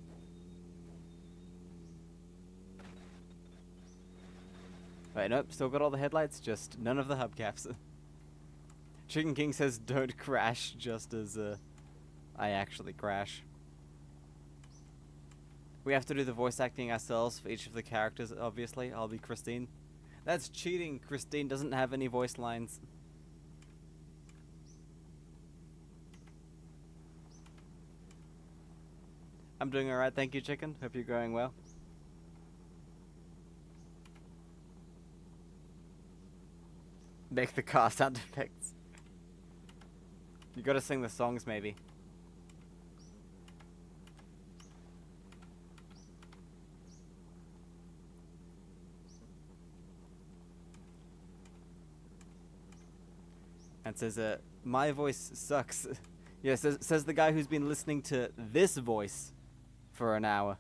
Wait, nope, still got all the headlights, just none of the hubcaps. Chicken King says don't crash, just as I actually crash. We have to do the voice acting ourselves for each of the characters, obviously. I'll be Christine. That's cheating. Christine doesn't have any voice lines. I'm doing alright, thank you, Chicken. Hope you're going well. Make the car sound effects. You gotta sing the songs, maybe. And says, my voice sucks. Yeah, says the guy who's been listening to this voice for an hour.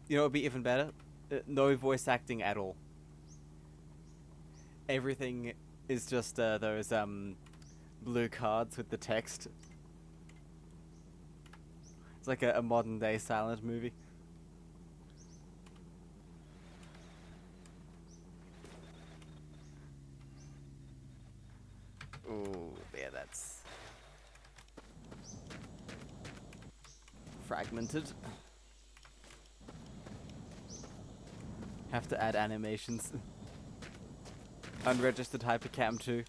You know what would be even better? No voice acting at all. Everything is just those blue cards with the text. It's like a modern day silent movie. Ooh, yeah, that's fragmented. Have to add animations. Unregistered Hypercam 2.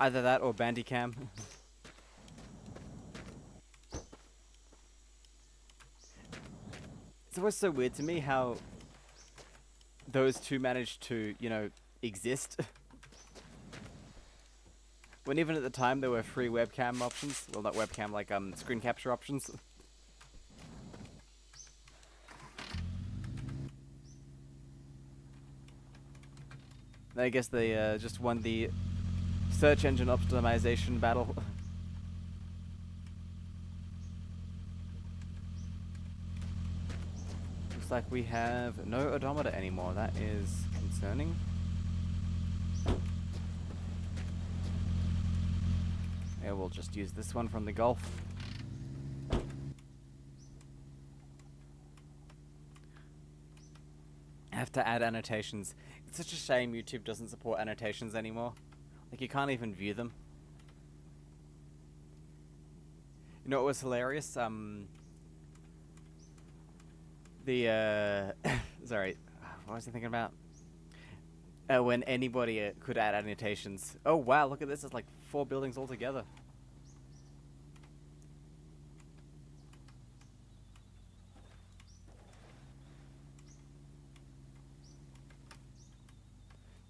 Either that or Bandicam. It's always so weird to me how those two managed to, you know, exist. When even at the time there were free webcam options. Well, not webcam, like screen capture options. I guess they just won the search engine optimization battle. Looks like we have no odometer anymore. That is concerning. Yeah, we'll just use this one from the Gulf. Have to add annotations. It's such a shame YouTube doesn't support annotations anymore. Like, you can't even view them. You know what was hilarious? Sorry, what was I thinking about? When anybody could add annotations. Oh wow, look at this, it's like 4 buildings all together.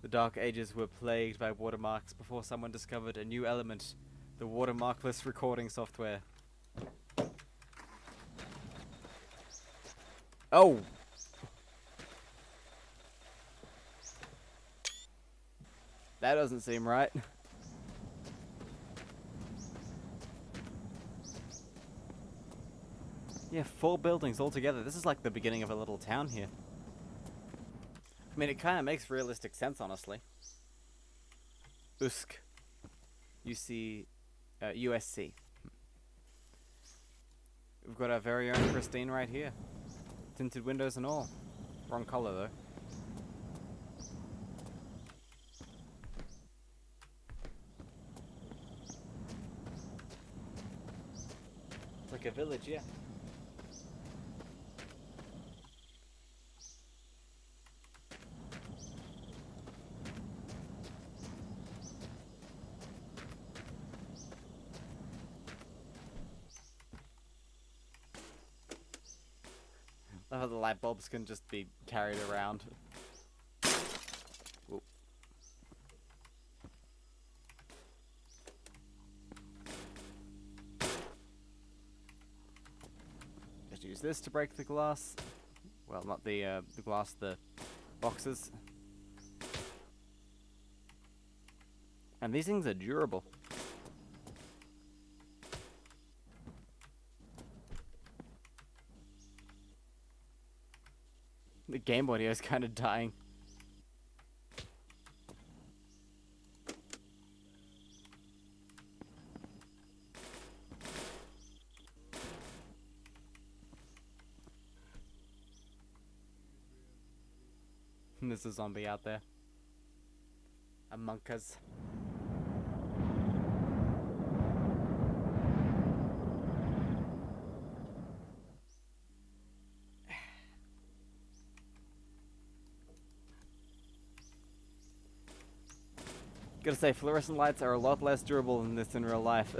The Dark Ages were plagued by watermarks before someone discovered a new element, the watermarkless recording software. Oh! That doesn't seem right. Yeah, 4 buildings all together. This is like the beginning of a little town here. I mean, it kind of makes realistic sense, honestly. Usk. You see USC. We've got our very own Christine right here. Tinted windows and all. Wrong color though. It's like a village, yeah. Love how the light bulbs can just be carried around. Whoa. Just use this to break the glass. Well, not the glass, the boxes. And these things are durable. The game audio is kind of dying. There's a zombie out there. Among us. Gotta say, fluorescent lights are a lot less durable than this in real life.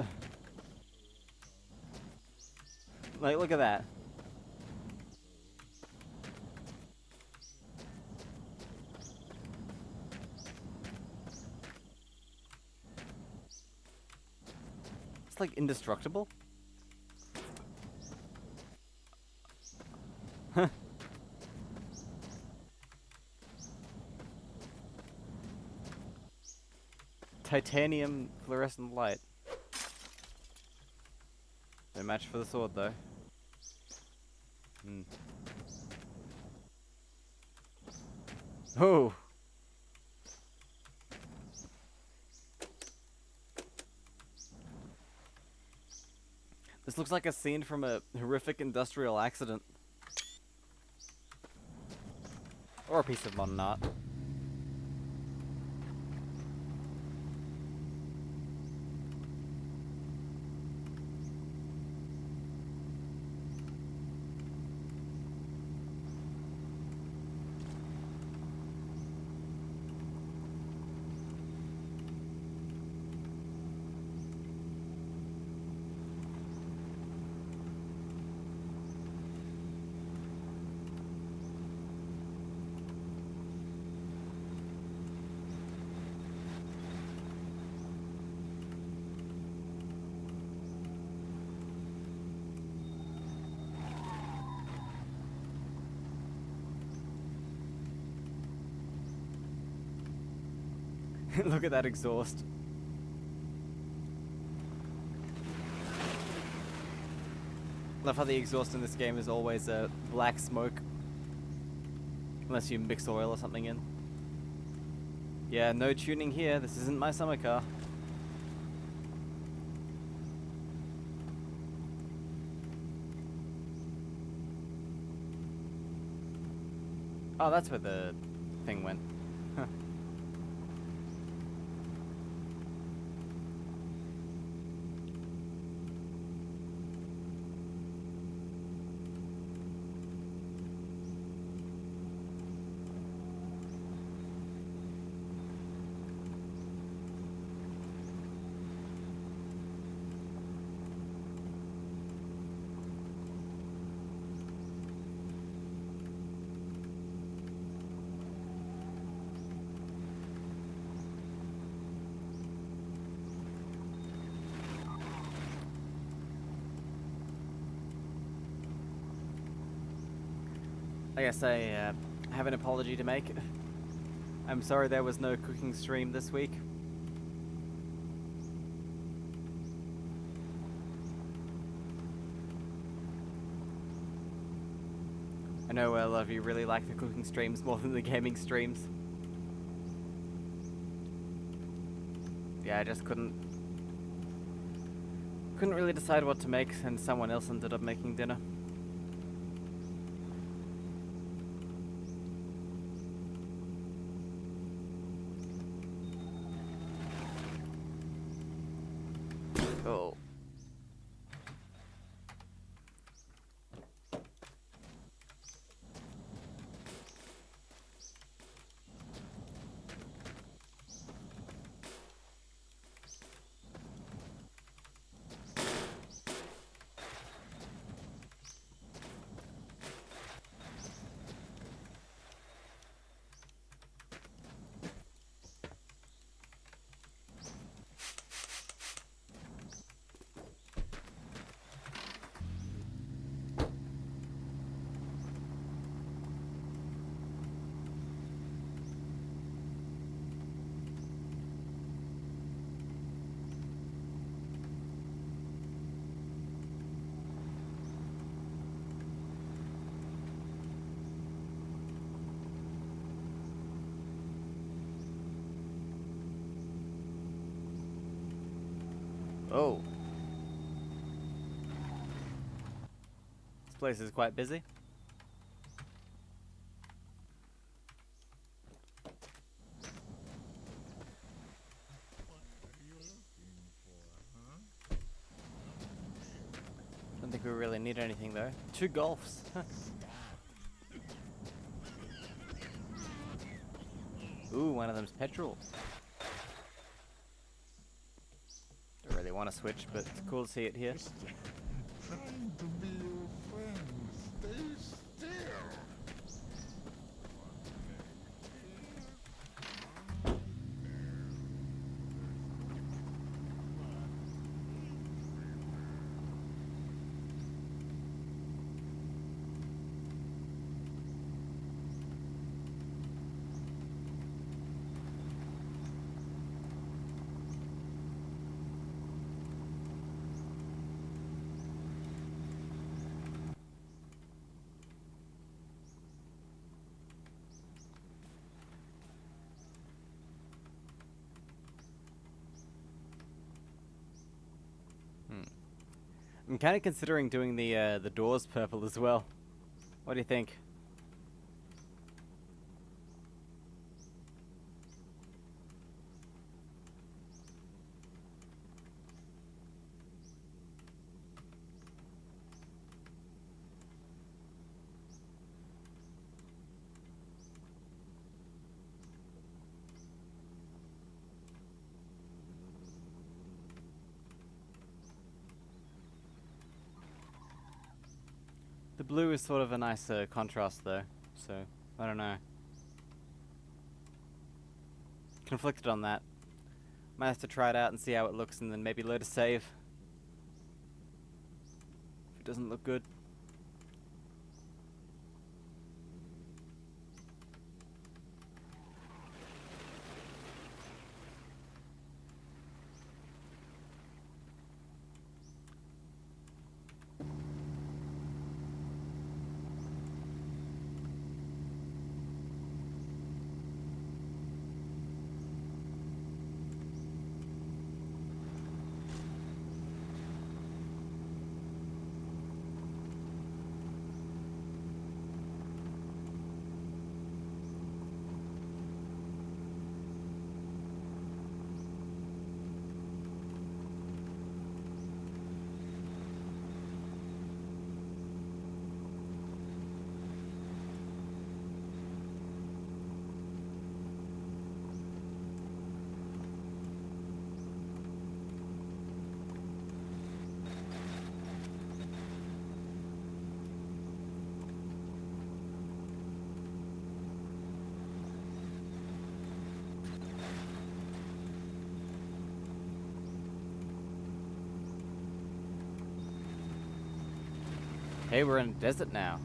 Like, look at that. It's like indestructible. Huh. Titanium fluorescent light. No match for the sword though. Hmm. Oh! This looks like a scene from a horrific industrial accident. Or a piece of modern art. Look at that exhaust. Love how the exhaust in this game is always black smoke. Unless you mix oil or something in. Yeah, no tuning here. This isn't my summer car. Oh, that's where the thing went. Huh. I guess I have an apology to make. I'm sorry there was no cooking stream this week. I know a lot of you really like the cooking streams more than the gaming streams. Yeah, I just couldn't Couldn't really decide what to make, and someone else ended up making dinner. Oh. Oh. This place is quite busy. Don't think we really need anything though. 2 golfs. Ooh, one of them's petrol. Don't really want to switch, but it's cool to see it here. Trying to be your friend. Stay still. I'm kind of considering doing the doors purple as well. What do you think? The blue is sort of a nice contrast though, so I don't know. Conflicted on that. Might have to try it out and see how it looks and then maybe load a save. If it doesn't look good. Hey, we're in a desert now.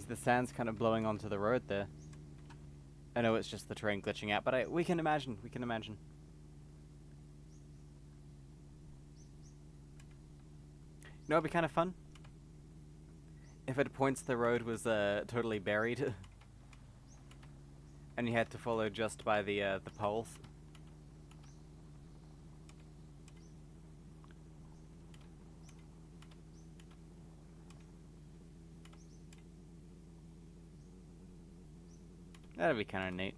The sand's kind of blowing onto the road there. I know it's just the terrain glitching out, but we can imagine. We can imagine. You know, it'd be kind of fun if at points the road was totally buried, and you had to follow just by the poles. That'd be kind of neat.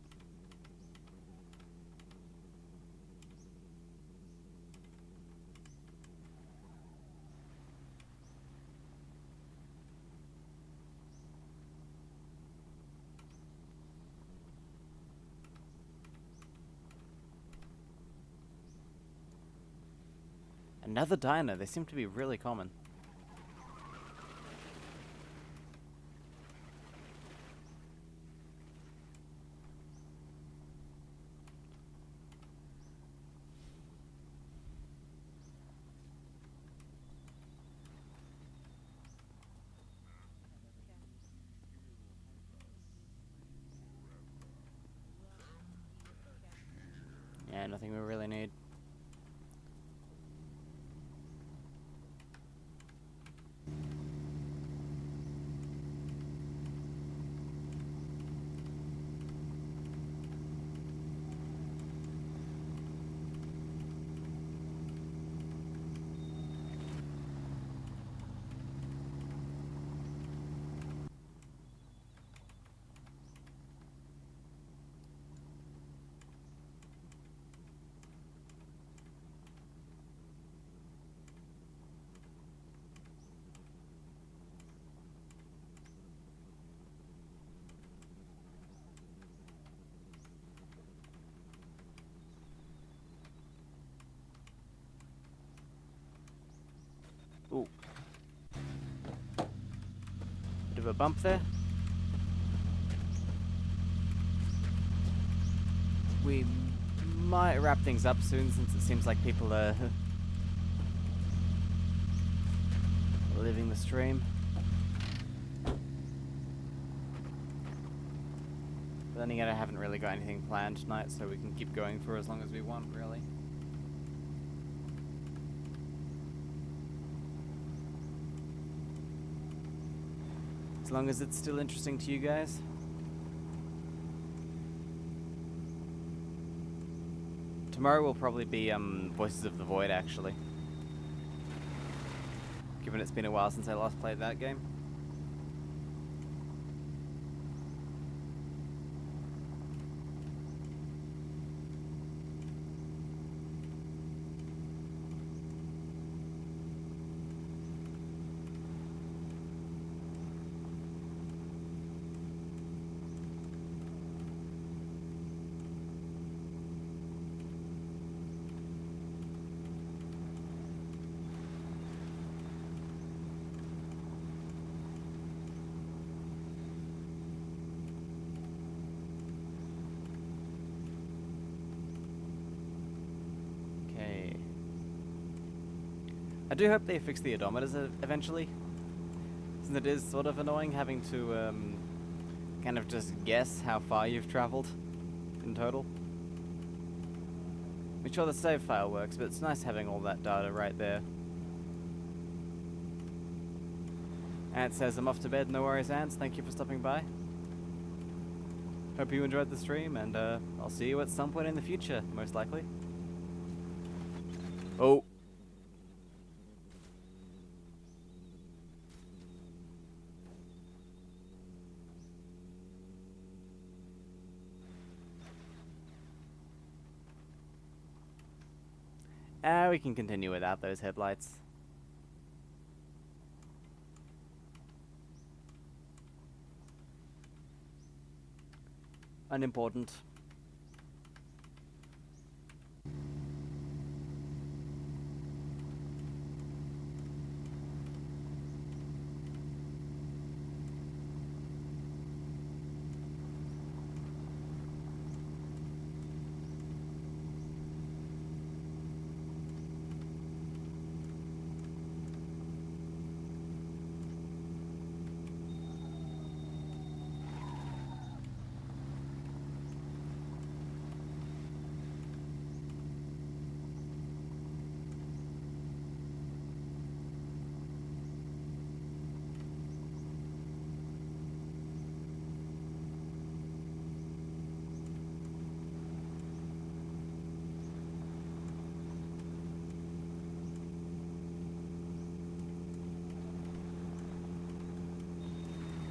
Another diner. They seem to be really common. Yeah, nothing we really need. Ooh. Bit of a bump there. We might wrap things up soon since it seems like people are leaving the stream. But then again, I haven't really got anything planned tonight, so we can keep going for as long as we want, really. As long as it's still interesting to you guys. Tomorrow will probably be Voices of the Void, actually. Given it's been a while since I last played that game. I do hope they fix the odometers eventually, since it is sort of annoying having to kind of just guess how far you've traveled in total. I'm sure the save file works, but it's nice having all that data right there. Ant says, I'm off to bed, no worries Ants, thank you for stopping by. Hope you enjoyed the stream, and I'll see you at some point in the future, most likely. Oh. We can continue without those headlights. Unimportant.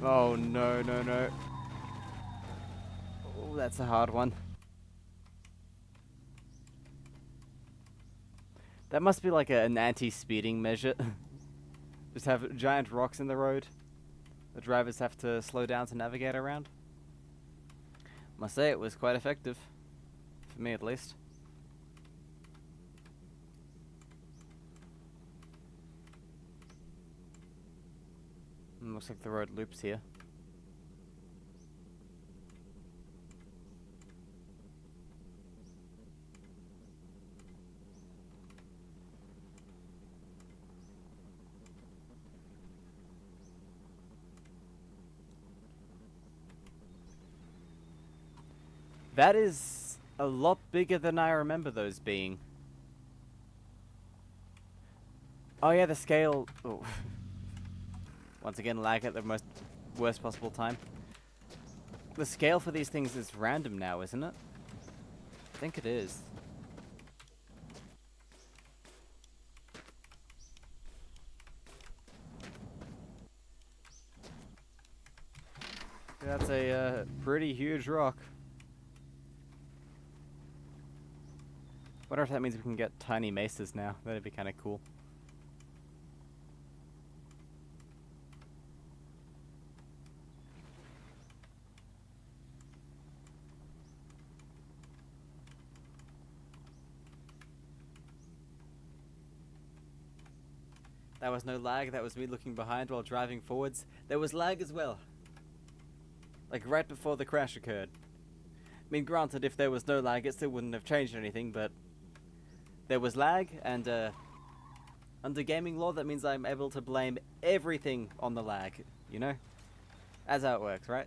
Oh no, no, no. Oh, that's a hard one. That must be like an anti-speeding measure. Just have giant rocks in the road. The drivers have to slow down to navigate around. Must say it was quite effective. For me at least. Looks like the road loops here. That is a lot bigger than I remember those being. Oh yeah, the scale... Oh. Once again, lag at the worst possible time. The scale for these things is random now, isn't it? I think it is. That's a pretty huge rock. Wonder if that means we can get tiny mesas now. That'd be kind of cool. That was no lag, that was me looking behind while driving forwards. There was lag as well. Like right before the crash occurred. I mean, granted, if there was no lag, it still wouldn't have changed anything, but... There was lag, and under gaming law, that means I'm able to blame everything on the lag, you know? That's how it works, right?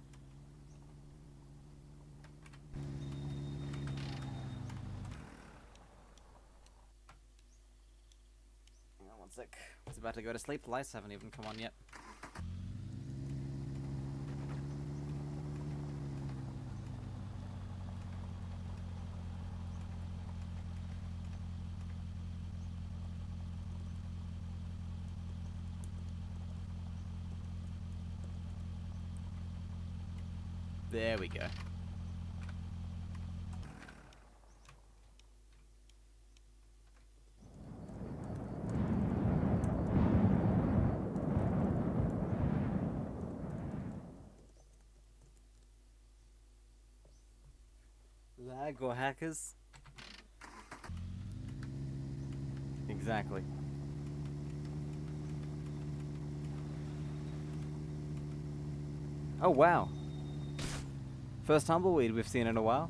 Hang on one sec. I was about to go to sleep, the lights haven't even come on yet. There we go. Lag or hackers? Exactly. Oh wow. First tumbleweed we've seen in a while.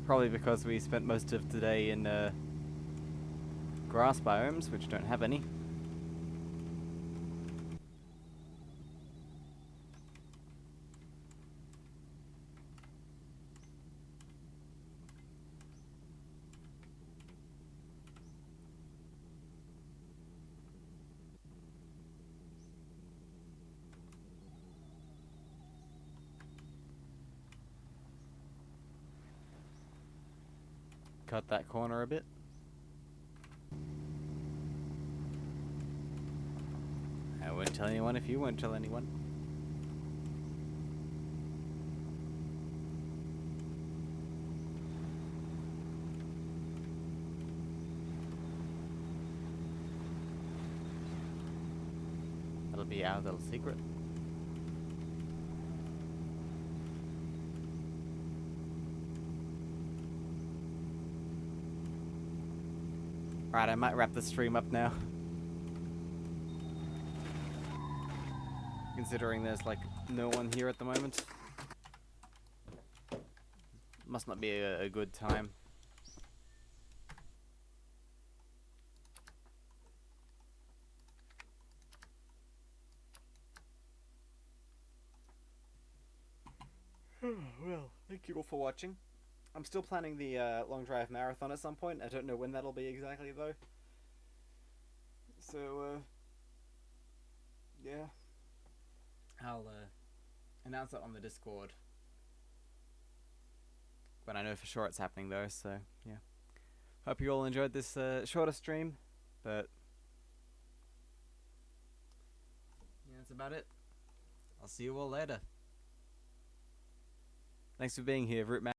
Probably because we spent most of today in grass biomes, which don't have any. Cut that corner a bit. I won't tell anyone if you won't tell anyone. That'll be our little secret. Alright, I might wrap the stream up now. Considering there's like no one here at the moment. Must not be a good time. Well, thank you all for watching. I'm still planning the long drive marathon at some point. I don't know when that'll be exactly though. So, yeah. I'll announce it on the Discord when I know for sure it's happening though, so yeah. Hope you all enjoyed this shorter stream, but yeah, that's about it. I'll see you all later. Thanks for being here, Rootman.